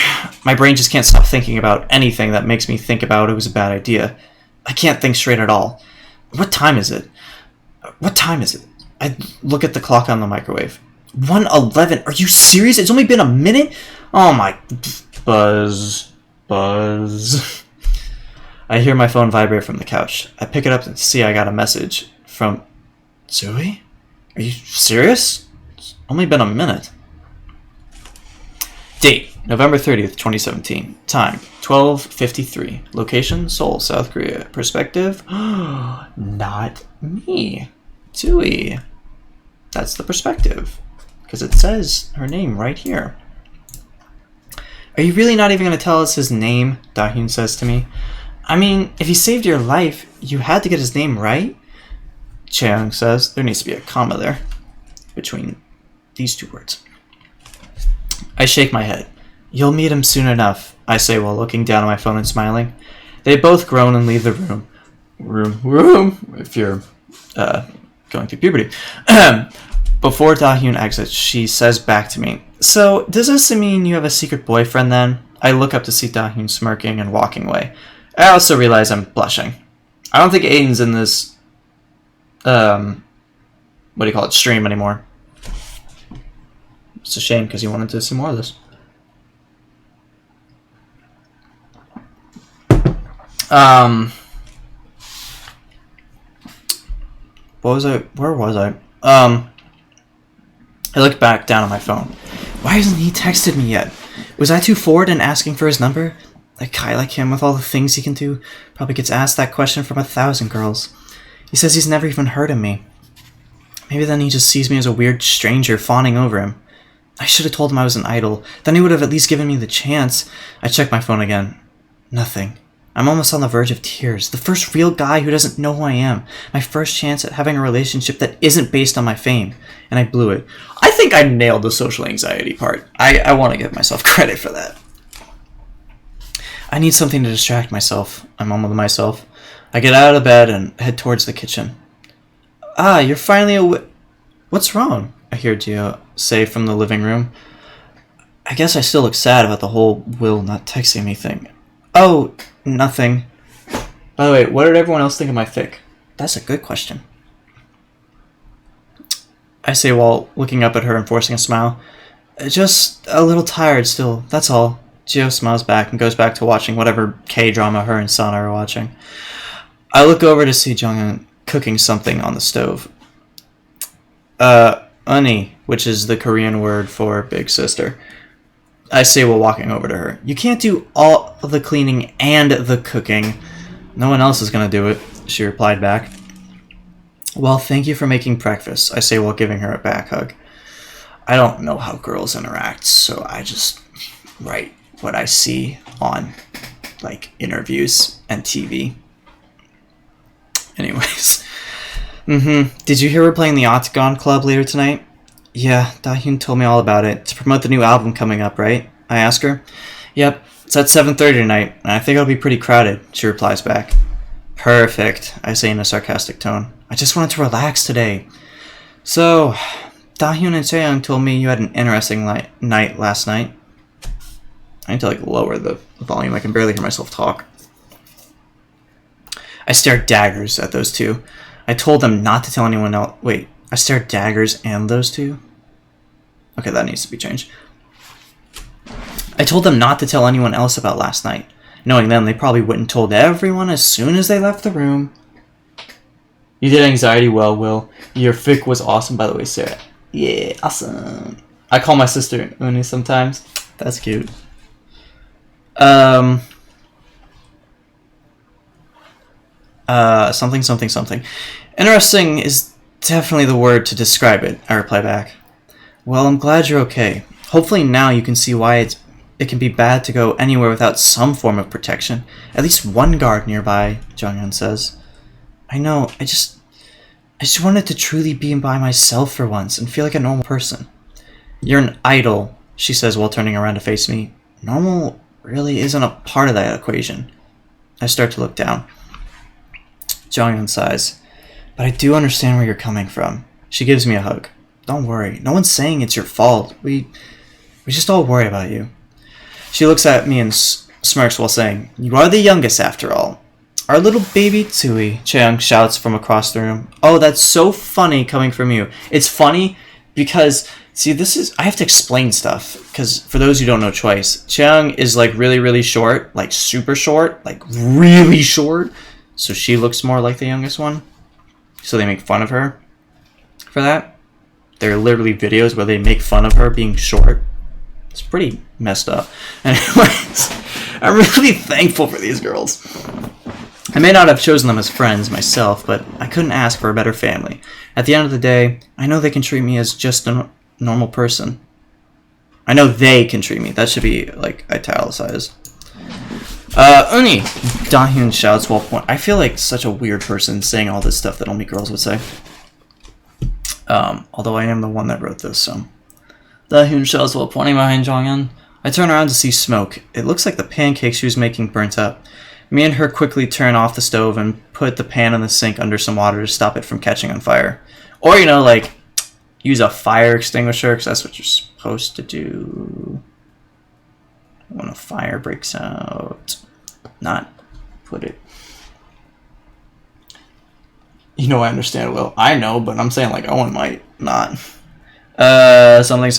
My brain just can't stop thinking about anything that makes me think about it was a bad idea. I can't think straight at all. What time is it? What time is it? I look at the clock on the microwave. 1:11. Are you serious? It's only been a minute? Oh my... Buzz. Buzz. I hear my phone vibrate from the couch. I pick it up and see I got a message from... Zui? Are you serious? It's only been a minute. Date, November 30th, 2017. Time, 12:53. Location, Seoul, South Korea. Perspective, not me. Zui. That's the perspective. Because it says her name right here. Are you really not even going to tell us his name? Dahyun says to me. I mean, if he saved your life, you had to get his name right? Cheong says. There needs to be a comma there. Between these 2 words. I shake my head. You'll meet him soon enough, I say while looking down at my phone and smiling. They both groan and leave the room. Room, if you're going through puberty. Before Dahyun exits, she says back to me, so, does this mean you have a secret boyfriend then? I look up to see Dahyun smirking and walking away. I also realize I'm blushing. I don't think Aiden's in this, stream anymore. It's a shame because he wanted to see more of this. Where was I? I looked back down at my phone. Why hasn't he texted me yet? Was I too forward in asking for his number? A guy like him with all the things he can do probably gets asked that question from 1,000 girls. He says he's never even heard of me. Maybe then he just sees me as a weird stranger fawning over him. I should have told him I was an idol. Then he would have at least given me the chance. I check my phone again. Nothing. I'm almost on the verge of tears. The first real guy who doesn't know who I am. My first chance at having a relationship that isn't based on my fame. And I blew it. I think I nailed the social anxiety part. I want to give myself credit for that. I need something to distract myself. I mumble to myself. I get out of bed and head towards the kitchen. Ah, you're finally What's wrong? I hear Gio say from the living room. I guess I still look sad about the whole Will not texting me thing. Oh, nothing. By the way, what did everyone else think of my fic? That's a good question. I say while looking up at her and forcing a smile. Just a little tired still, that's all. Gio smiles back and goes back to watching whatever K-drama her and Sana are watching. I look over to see Jonghyun cooking something on the stove. Unni, which is the Korean word for big sister. I say while walking over to her. You can't do all the cleaning and the cooking. No one else is gonna do it, she replied back. Well, thank you for making breakfast, I say while giving her a back hug. I don't know how girls interact, so I just write what I see on, like, interviews and TV. Anyways. Did you hear we're playing the Octagon Club later tonight? Yeah, Dahyun told me all about it. To promote the new album coming up, right? I ask her. Yep, it's at 7:30 tonight, and I think it'll be pretty crowded, she replies back. Perfect, I say in a sarcastic tone. I just wanted to relax today. So, Dahyun and Chaeyoung told me you had an interesting night last night. I need to lower the volume. I can barely hear myself talk. I stared daggers at those two. I told them not to tell anyone else. Wait, I stared daggers and those two? Okay, that needs to be changed. I told them not to tell anyone else about last night. Knowing them, they probably wouldn't told everyone as soon as they left the room. You did anxiety well, Will. Your fic was awesome, by the way, Sarah. Yeah, awesome. I call my sister Uni sometimes. That's cute. Something. Interesting is definitely the word to describe it, I reply back. Well, I'm glad you're okay. Hopefully now you can see why it can be bad to go anywhere without some form of protection. At least one guard nearby, Jonghyun says. I know, I just wanted to truly be by myself for once and feel like a normal person. You're an idol, she says while turning around to face me. Normal really isn't a part of that equation. I start to look down. Jonghyun sighs. But I do understand where you're coming from. She gives me a hug. Don't worry. No one's saying it's your fault. We just all worry about you. She looks at me and smirks while saying, You are the youngest after all. Our little baby Tui, Chaeyoung shouts from across the room. Oh, that's so funny coming from you. It's funny because, see, I have to explain stuff. Because for those who don't know Twice, Chaeyoung is really, really short. Super short. Really short. So she looks more like the youngest one. So they make fun of her for that. There are literally videos where they make fun of her being short. It's pretty messed up. Anyways, I'm really thankful for these girls. I may not have chosen them as friends myself, but I couldn't ask for a better family. At the end of the day, I know they can treat me as just a normal person. I know they can treat me. That should be, italicized. Uni! Dahyun shouts while I feel like such a weird person saying all this stuff that only girls would say. Although I am the one that wrote this, so. Dahyun shouts while pointing behind Jonghyun. I turn around to see smoke. It looks like the pancakes she was making burnt up. Me and her quickly turn off the stove and put the pan in the sink under some water to stop it from catching on fire. Or, use a fire extinguisher, because that's what you're supposed to do when a fire breaks out. Not put it. I understand, Will. I know, but I'm saying Owen might not. Something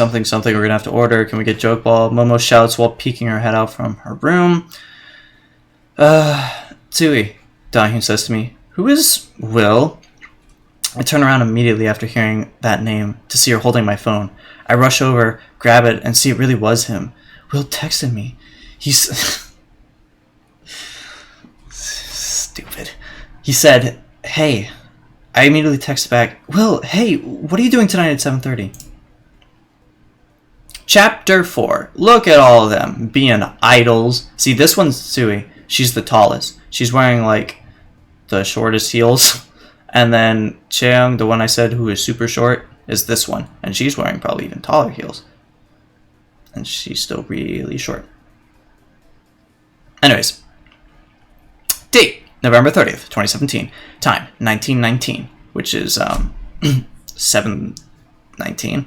we're gonna have to order. Can we get joke ball? Momo shouts while peeking her head out from her room. Tui, Dahyun says to me. Who is Will? I turn around immediately after hearing that name to see her holding my phone. I rush over, grab it, and see it really was him. Will texted me. He's... Stupid. He said, hey. I immediately text back, Will, hey, what are you doing tonight at 7:30? Chapter 4. Look at all of them, being idols. See, this one's Tsui. She's the tallest. She's wearing, the shortest heels. And then Chaeyoung, the one I said who is super short, is this one. And she's wearing probably even taller heels. And she's still really short. Anyways. Date. November 30th, 2017. Time, 1919, which is 7:19.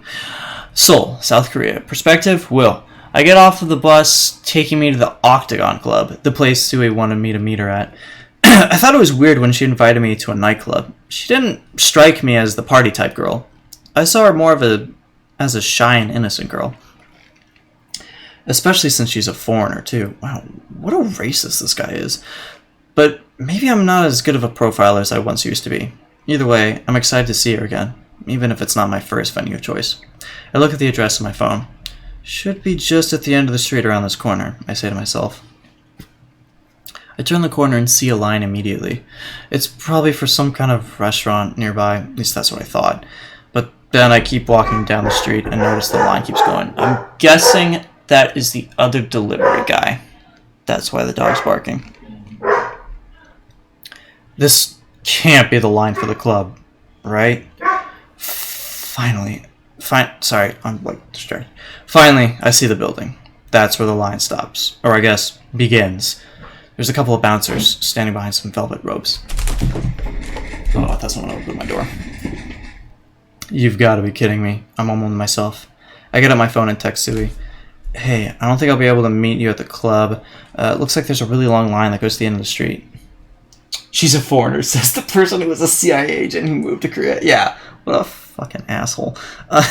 Seoul, South Korea. Perspective, Will. I get off of the bus, taking me to the Octagon Club, the place Sue wanted me to meet her at. I thought it was weird when she invited me to a nightclub. She didn't strike me as the party type girl. I saw her more as a shy and innocent girl. Especially since she's a foreigner, too. Wow, what a racist this guy is. But maybe I'm not as good of a profiler as I once used to be. Either way, I'm excited to see her again, even if it's not my first venue of choice. I look at the address on my phone. Should be just at the end of the street around this corner, I say to myself. I turn the corner and see a line immediately. It's probably for some kind of restaurant nearby, at least that's what I thought. But then I keep walking down the street and notice the line keeps going. I'm guessing that is the other delivery guy. That's why the dog's barking. This can't be the line for the club, right? Finally. Sorry, I'm like distracted. Finally, I see the building. That's where the line stops. Or I guess, begins. There's a couple of bouncers standing behind some velvet robes. Oh, I thought someone opened my door. You've got to be kidding me. I'm almost myself. I get out my phone and text Sui. Hey, I don't think I'll be able to meet you at the club. It looks like there's a really long line that goes to the end of the street. She's a foreigner, says the person who was a CIA agent who moved to Korea. Yeah, what a fucking asshole. I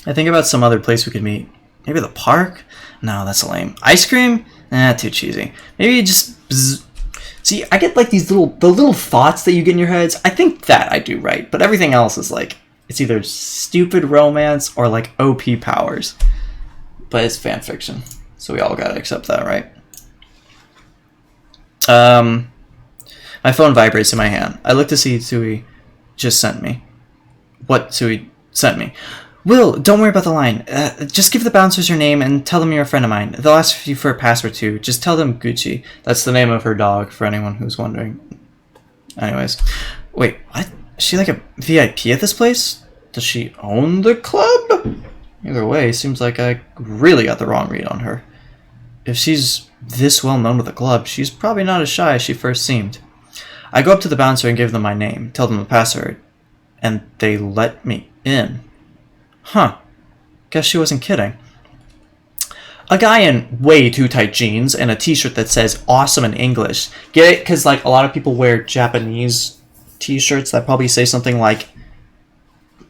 think about some other place we could meet. Maybe the park? No, that's lame. Ice cream? Too cheesy. Maybe just... See, I get like the little thoughts that you get in your heads. I think that I do right, but everything else is like, it's either stupid romance or like OP powers. But it's fan fiction, so we all gotta accept that, right? My phone vibrates in my hand. I look to see Sui just sent me. What Sui sent me. Will, don't worry about the line. Just give the bouncers your name and tell them you're a friend of mine. They'll ask you for a password too. Just tell them Gucci. That's the name of her dog, for anyone who's wondering. Anyways. Wait, what? Is she like a VIP at this place? Does she own the club? Either way, seems like I really got the wrong read on her. If she's this well known with the club, she's probably not as shy as she first seemed. I go up to the bouncer and give them my name, tell them the password, and they let me in. Huh. Guess she wasn't kidding. A guy in way too tight jeans and a t-shirt that says awesome in English. Get it? Because like a lot of people wear Japanese t-shirts that probably say something like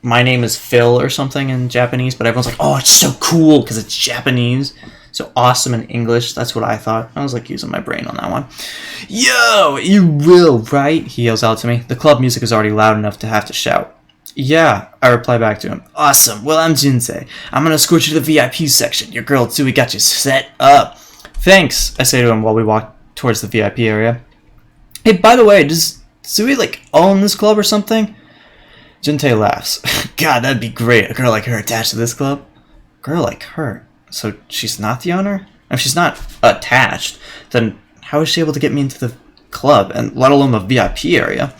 my name is Phil or something in Japanese, but everyone's like, oh, it's so cool because it's Japanese. So awesome in English. That's what I thought. I was like using my brain on that one. Yo, you will, right? He yells out to me. The club music is already loud enough to have to shout. Yeah, I reply back to him. Awesome. Well, I'm Jinsei. I'm gonna escort you to the VIP section. Your girl Tsui got you set up. Thanks, I say to him while we walk towards the VIP area. Hey, by the way, does Tsui like own this club or something? Jinsei laughs. God, that'd be great. A girl like her attached to this club? Girl like her? So she's not the owner? If she's not attached, then how is she able to get me into the club, and let alone the VIP area?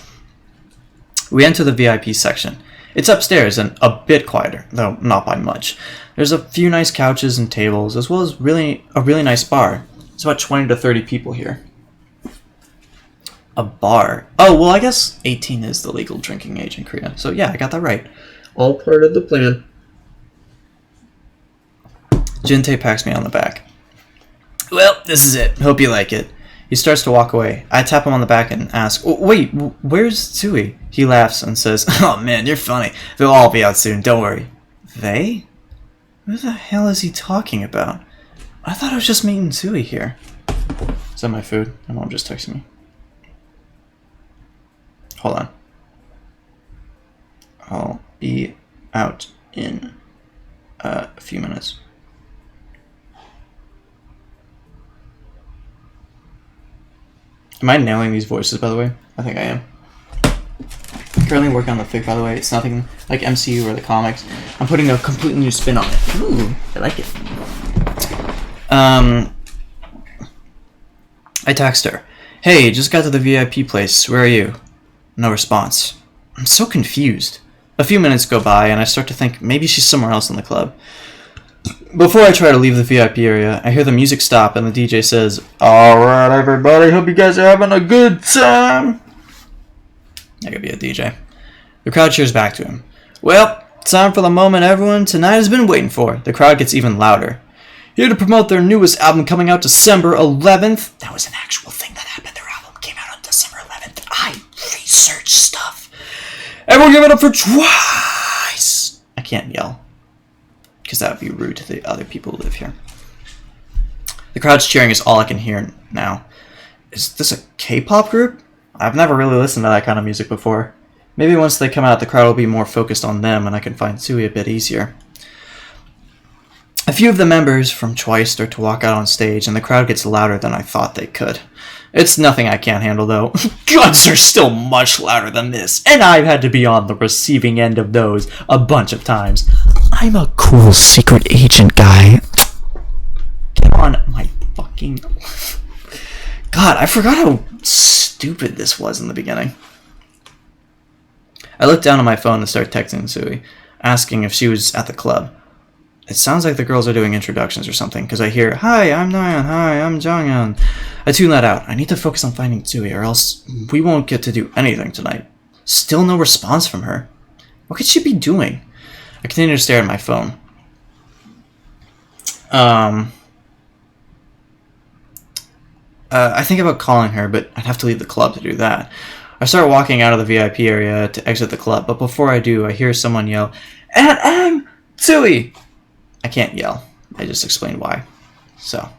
We enter the VIP section. It's upstairs and a bit quieter, though not by much. There's a few nice couches and tables, as well as a really nice bar. It's about 20 to 30 people here. A bar. Oh, well, I guess 18 is the legal drinking age in Korea. So yeah, I got that right. All part of the plan. Jinte pats me on the back. Well, this is it. Hope you like it. He starts to walk away. I tap him on the back and ask, oh, wait, where's Tsui? He laughs and says, oh man, you're funny. They'll all be out soon, don't worry. They? Who the hell is he talking about? I thought I was just meeting Tsui here. Is that my food? My mom just texted me. Hold on. I'll be out in a few minutes. Am I nailing these voices, by the way? I think I am. Currently working on the fic, by the way. It's nothing like MCU or the comics. I'm putting a completely new spin on it. Ooh, I like it. I text her. Hey, just got to the VIP place. Where are you? No response. I'm so confused. A few minutes go by, and I start to think maybe she's somewhere else in the club. Before I try to leave the VIP area, I hear the music stop and the DJ says, alright everybody, hope you guys are having a good time. I could be a DJ. The crowd cheers back to him. Well, time for the moment everyone tonight has been waiting for. The crowd gets even louder. Here to promote their newest album coming out December 11th. That was an actual thing that happened. Their album came out on December 11th. I researched stuff. Everyone give it up for Twice. I can't yell, because that would be rude to the other people who live here. The crowd's cheering is all I can hear now. Is this a K-pop group? I've never really listened to that kind of music before. Maybe once they come out, the crowd will be more focused on them and I can find Tsui a bit easier. A few of the members from Twice start to walk out on stage and the crowd gets louder than I thought they could. It's nothing I can't handle though. Guns are still much louder than this, and I've had to be on the receiving end of those a bunch of times. I'm a cool secret agent guy. Get on my fucking fucking... God, I forgot how stupid this was in the beginning. I looked down on my phone and started texting Sui, asking if she was at the club. It sounds like the girls are doing introductions or something, because I hear, "Hi, I'm Nayeon. Hi, I'm Jonghyun." I tune that out. I need to focus on finding Sui, or else we won't get to do anything tonight. Still no response from her. What could she be doing? I continue to stare at my phone. I think about calling her, but I'd have to leave the club to do that. I start walking out of the VIP area to exit the club, but before I do, I hear someone yell, "And Sui!" I can't yell. I just explained why. So,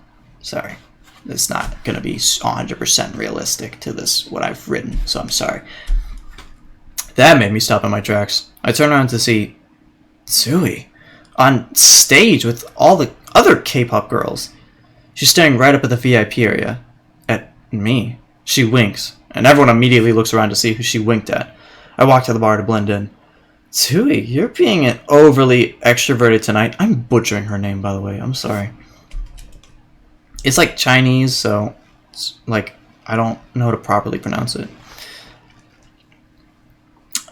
sorry. It's not going to be 100% realistic to this, what I've written, so I'm sorry. That made me stop in my tracks. I turn around to see Sui on stage with all the other K-pop girls. She's staring right up at the VIP area. At me. She winks, and everyone immediately looks around to see who she winked at. I walk to the bar to blend in. Sui, you're being overly extroverted tonight. I'm butchering her name, by the way. I'm sorry. It's like Chinese, so it's like I don't know how to properly pronounce it.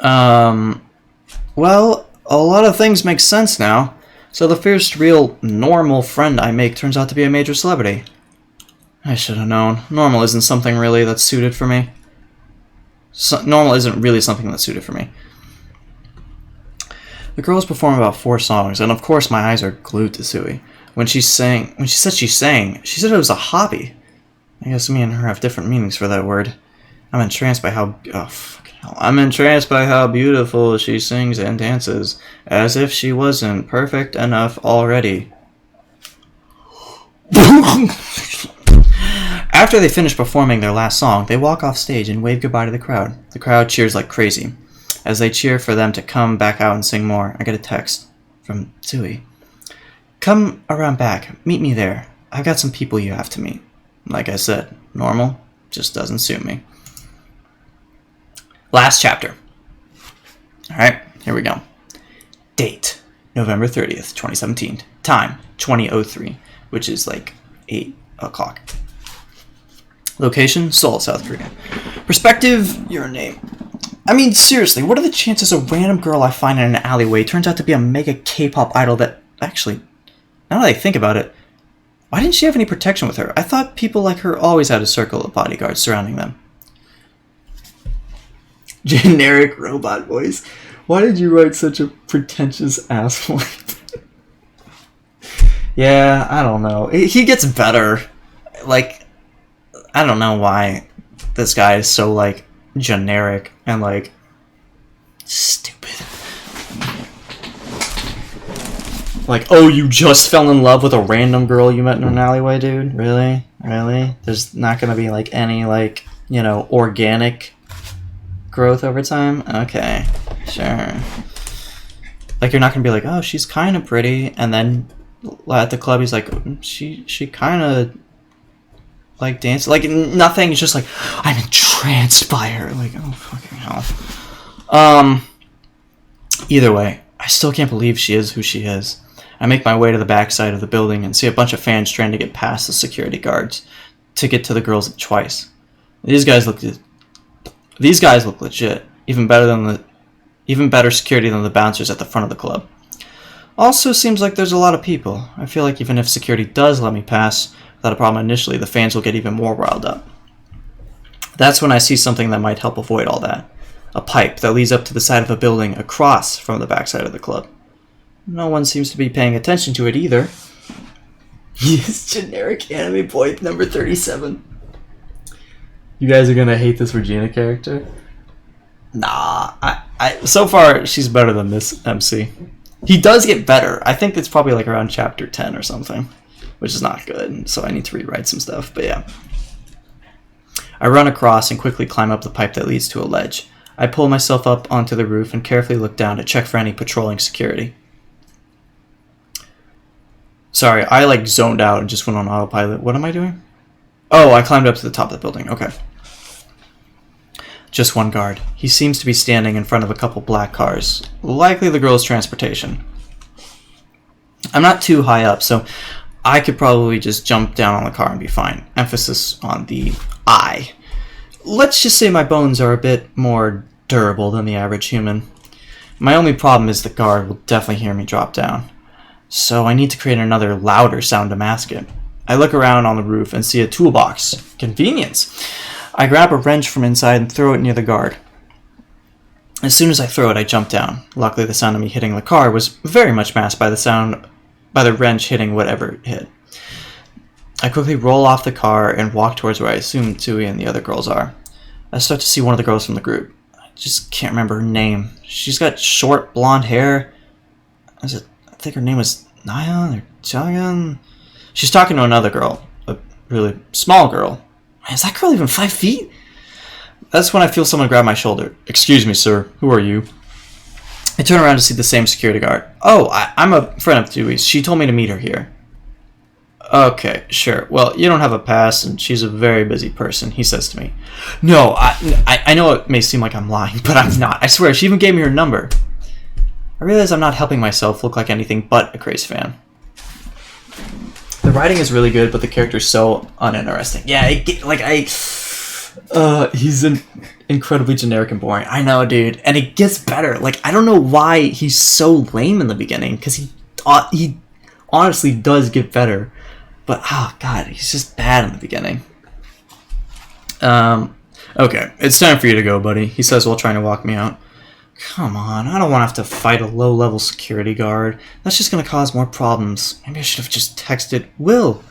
Well, a lot of things make sense now. So the first real normal friend I make turns out to be a major celebrity. I should have known. Normal isn't something really that's suited for me. Normal isn't really something that's suited for me. The girls perform about 4 songs, and of course my eyes are glued to Sui. When she said she sang, she said it was a hobby. I guess me and her have different meanings for that word. I'm entranced by how beautiful she sings and dances, as if she wasn't perfect enough already. After they finish performing their last song, they walk off stage and wave goodbye to the crowd. The crowd cheers like crazy. As they cheer for them to come back out and sing more, I get a text from Sui. "Come around back. Meet me there. I've got some people you have to meet." Like I said, normal just doesn't suit me. Last chapter. Alright, here we go. Date, November 30th, 2017. Time, 20:03, which is like 8 o'clock. Location, Seoul, South Korea. Perspective, your name. I mean, seriously, what are the chances a random girl I find in an alleyway turns out to be a mega K-pop idol that... Actually, now that I think about it, why didn't she have any protection with her? I thought people like her always had a circle of bodyguards surrounding them. Generic robot voice. Why did you write such a pretentious ass voice? Yeah, I don't know. He gets better. Like, I don't know why this guy is so, like, generic and, like, stupid. Like, oh, you just fell in love with a random girl you met in an alleyway, dude? Really? Really? There's not gonna be, like, any, like, you know, organic growth over time? Okay, sure. Like, you're not gonna be like, oh, she's kind of pretty, and then at the club he's like, she kind of like dance, like nothing. It's just like, I'm entranced by her. Like, oh fucking hell. Either way, I still can't believe she is who she is. I make my way to the backside of the building and see a bunch of fans trying to get past the security guards to get to the girls twice. These guys look legit. Even better security than the bouncers at the front of the club. Also seems like there's a lot of people. I feel like even if security does let me pass without a problem initially, the fans will get even more riled up. That's when I see something that might help avoid all that. A pipe that leads up to the side of a building across from the backside of the club. No one seems to be paying attention to it either. Yes, generic anime boy number 37. You guys are gonna hate this Regina character? Nah, I so far she's better than this MC. He does get better. I think it's probably like around chapter 10 or something, which is not good, so I need to rewrite some stuff, but yeah. I run across and quickly climb up the pipe that leads to a ledge. I pull myself up onto the roof and carefully look down to check for any patrolling security. Sorry, I like zoned out and just went on autopilot. What am I doing? Oh, I climbed up to the top of the building. Okay. Just one guard. He seems to be standing in front of a couple black cars, likely the girls' transportation. I'm not too high up, so I could probably just jump down on the car and be fine. Emphasis on the I. Let's just say my bones are a bit more durable than the average human. My only problem is the guard will definitely hear me drop down. So I need to create another louder sound to mask it. I look around on the roof and see a toolbox. Convenience. I grab a wrench from inside and throw it near the guard. As soon as I throw it, I jump down. Luckily, the sound of me hitting the car was very much masked by the wrench hitting whatever it hit. I quickly roll off the car and walk towards where I assume Tui and the other girls are. I start to see one of the girls from the group. I just can't remember her name. She's got short blonde hair. I think her name was Nayan or Jagan. She's talking to another girl, a really small girl. Man, is that girl even 5 feet? That's when I feel someone grab my shoulder. Excuse me, sir. Who are you? I turn around to see the same security guard. Oh, I'm a friend of Tui's. She told me to meet her here. Okay, sure. Well, you don't have a pass, and she's a very busy person, he says to me. No, I know it may seem like I'm lying, but I'm not. I swear, she even gave me her number. I realize I'm not helping myself look like anything but a Craze fan. The writing is really good, but the character's so uninteresting. Yeah, he's incredibly generic and boring. I know, dude. And it gets better. Like, I don't know why he's so lame in the beginning, because he honestly does get better. But, oh, God, he's just bad in the beginning. Okay, it's time for you to go, buddy, he says while trying to walk me out. Come on, I don't want to have to fight a low-level security guard. That's just going to cause more problems. Maybe I should have just texted Will.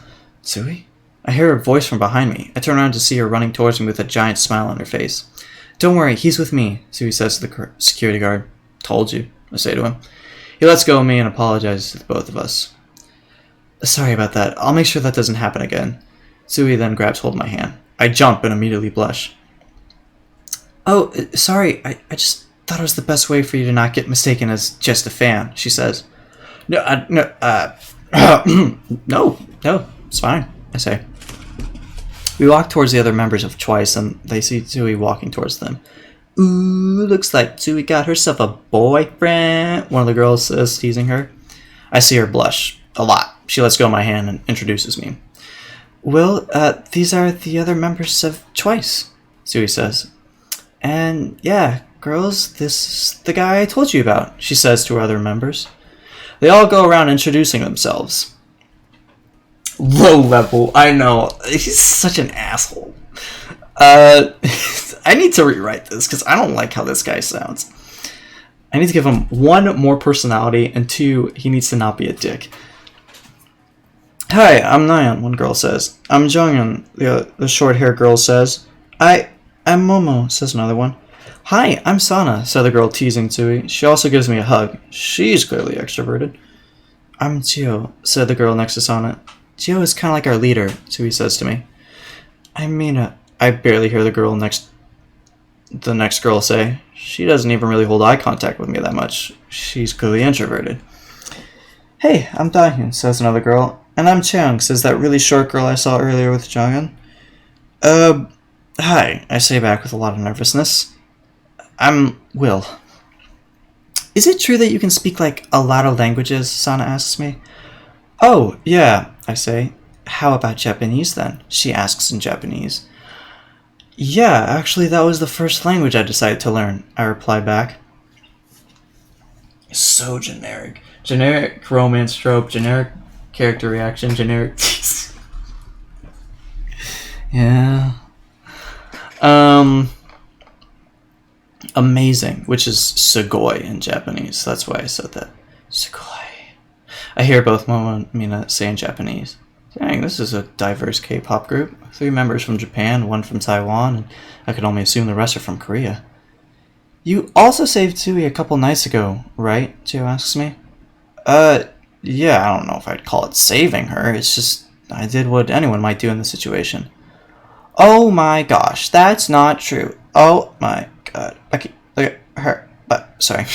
Tui? I hear her voice from behind me. I turn around to see her running towards me with a giant smile on her face. Don't worry, he's with me, Tui says to the security guard. Told you, I say to him. He lets go of me and apologizes to the both of us. Sorry about that. I'll make sure that doesn't happen again. Tui then grabs hold of my hand. I jump and immediately blush. Oh, sorry, I just thought it was the best way for you to not get mistaken as just a fan, she says. No, it's fine, I say. We walk towards the other members of Twice, and they see Tui walking towards them. Ooh, looks like Tui got herself a boyfriend, one of the girls says, teasing her. I see her blush. A lot. She lets go of my hand and introduces me. Well, these are the other members of Twice, Tui says. And, yeah, girls, this is the guy I told you about, she says to her other members. They all go around introducing themselves. Low level, I know. He's such an asshole. I need to rewrite this because I don't like how this guy sounds. I need to give him 1, more personality, and 2, he needs to not be a dick. Hi, I'm Nayan, one girl says. I'm Jonghyun, the short-haired girl says. I'm Momo, says another one. Hi, I'm Sana, said the girl teasing Tui. She also gives me a hug. She's clearly extroverted. I'm Jio, said the girl next to Sana. Jio is kind of like our leader, Tui says to me. I mean, I barely hear the next girl say. She doesn't even really hold eye contact with me that much. She's clearly introverted. Hey, I'm Dahyun, says another girl. And I'm Cheong, says that really short girl I saw earlier with Jonghyun. Hi, I say back with a lot of nervousness. I'm Will. Is it true that you can speak like a lot of languages? Sana asks me. Oh, yeah, I say. How about Japanese then? She asks in Japanese. Yeah, actually that was the first language I decided to learn, I reply back. So generic. Generic romance trope, generic character reaction, generic tease. Yeah. Amazing, which is sugoi in Japanese. That's why I said that. Sugoi. I hear both Momo and Mina say in Japanese. Dang, this is a diverse K-pop group. 3 members from Japan, 1 from Taiwan, and I can only assume the rest are from Korea. You also saved Tui a couple nights ago, right? Joe asks me. Yeah, I don't know if I'd call it saving her. It's just, I did what anyone might do in this situation. Oh my gosh, that's not true. Oh my god. Becky, look at her. Sorry.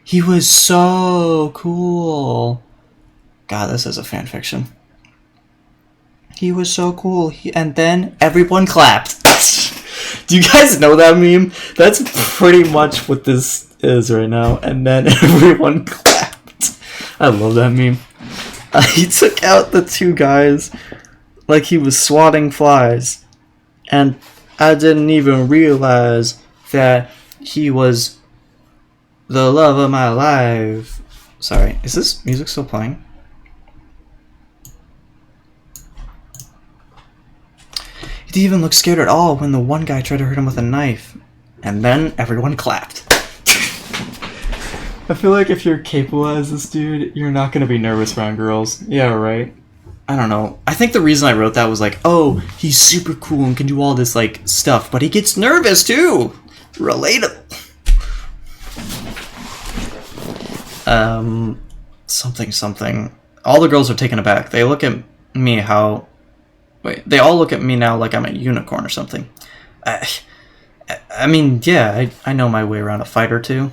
He was so cool. God, this is a fanfiction. He was so cool. And then everyone clapped. Do you guys know that meme? That's pretty much what this is right now. And then everyone clapped. I love that meme. He took out the two guys like he was swatting flies. And I didn't even realize that he was the love of my life. Sorry, is this music still playing? He didn't even look scared at all when the one guy tried to hurt him with a knife. And then everyone clapped. I feel like if you're capable as this dude, you're not gonna be nervous around girls. Yeah, right? I don't know. I think the reason I wrote that was like, oh, he's super cool and can do all this, like, stuff, but he gets nervous, too! Relatable. Something. All the girls are taken aback. They look at me how... Wait, they all look at me now like I'm a unicorn or something. I mean, yeah, I know my way around a fight or two.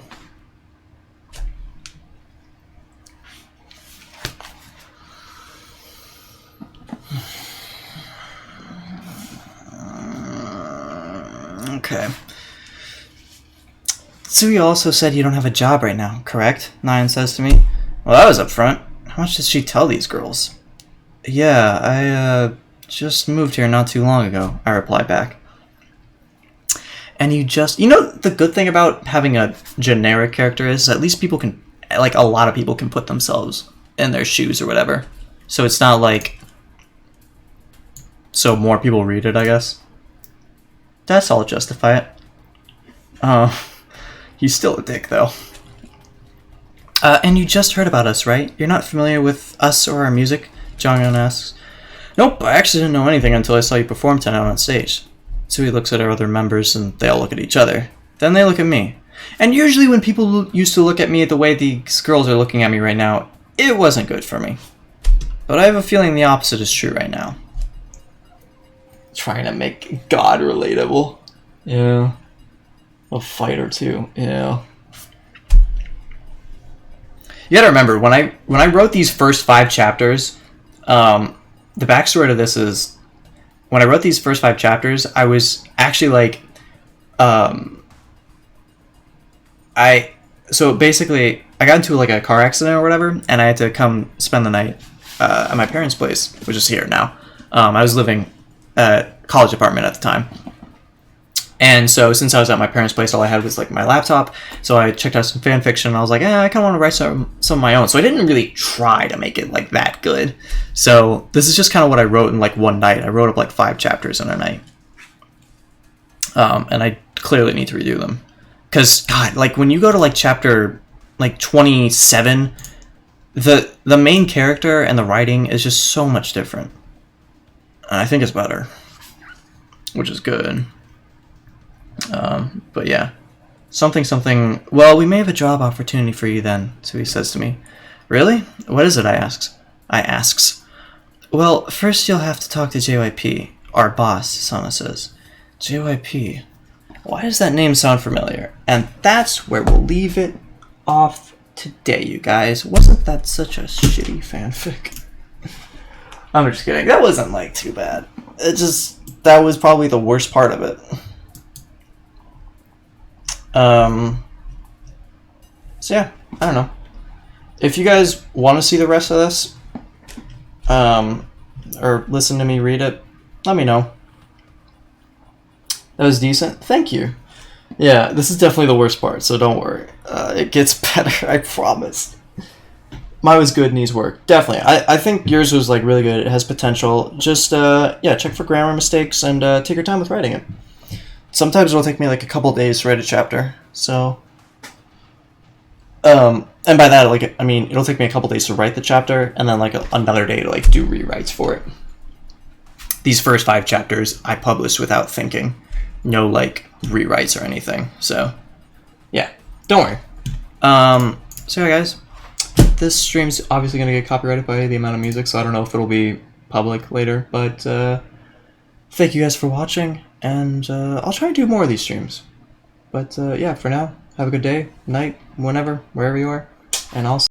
Okay. Tsui also said you don't have a job right now, correct? Nyan says to me. Well, that was up front. How much did she tell these girls? Yeah, I just moved here not too long ago, I reply back. And you know, the good thing about having a generic character is at least people can, like, a lot of people can put themselves in their shoes or whatever. So it's not like, so more people read it, I guess. That's all justify it. He's still a dick, though. And you just heard about us, right? You're not familiar with us or our music? Jonghyun asks. Nope, I actually didn't know anything until I saw you perform tonight on stage. So he looks at our other members and they all look at each other. Then they look at me. And usually when people used to look at me the way these girls are looking at me right now, it wasn't good for me. But I have a feeling the opposite is true right now. Trying to make God relatable. Yeah. A fight or two. Yeah. You gotta remember, when I wrote these first 5 chapters, the backstory to this is, when I wrote these first 5 chapters, I was actually like, so basically, I got into like a car accident or whatever, and I had to come spend the night at my parents' place, which is here now. I was living at college apartment at the time. And so since I was at my parents' place, all I had was like my laptop. So I checked out some fan fiction and I was like, I kind of want to write some of my own. So I didn't really try to make it like that good. So this is just kind of what I wrote in like one night. I wrote up like 5 chapters in a night. And I clearly need to redo them. Because, God, like when you go to like chapter like 27, the main character and the writing is just so much different. And I think it's better. Which is good. But yeah, something, well, we may have a job opportunity for you then, so he says to me. Really? What is it, I asks. Well, first you'll have to talk to JYP, our boss, Sana says. JYP, why does that name sound familiar? And that's where we'll leave it off today, you guys. Wasn't that such a shitty fanfic? I'm just kidding, that wasn't like too bad. That was probably the worst part of it. So yeah, I don't know. If you guys want to see the rest of this, or listen to me read it, let me know. That was decent. Thank you. Yeah, this is definitely the worst part, so don't worry. It gets better, I promise. Mine was good, needs work. Definitely. I think yours was like really good. It has potential. Just, yeah, check for grammar mistakes and take your time with writing it. Sometimes it'll take me like a couple days to write a chapter, so... and by that, like, I mean, it'll take me a couple days to write the chapter, and then like another day to like do rewrites for it. These first 5 chapters I published without thinking. No like rewrites or anything, so... Yeah, don't worry. So yeah, guys. This stream's obviously going to get copyrighted by the amount of music, so I don't know if it'll be public later, but thank you guys for watching, and I'll try and do more of these streams. But yeah, for now, have a good day, night, whenever, wherever you are, and I'll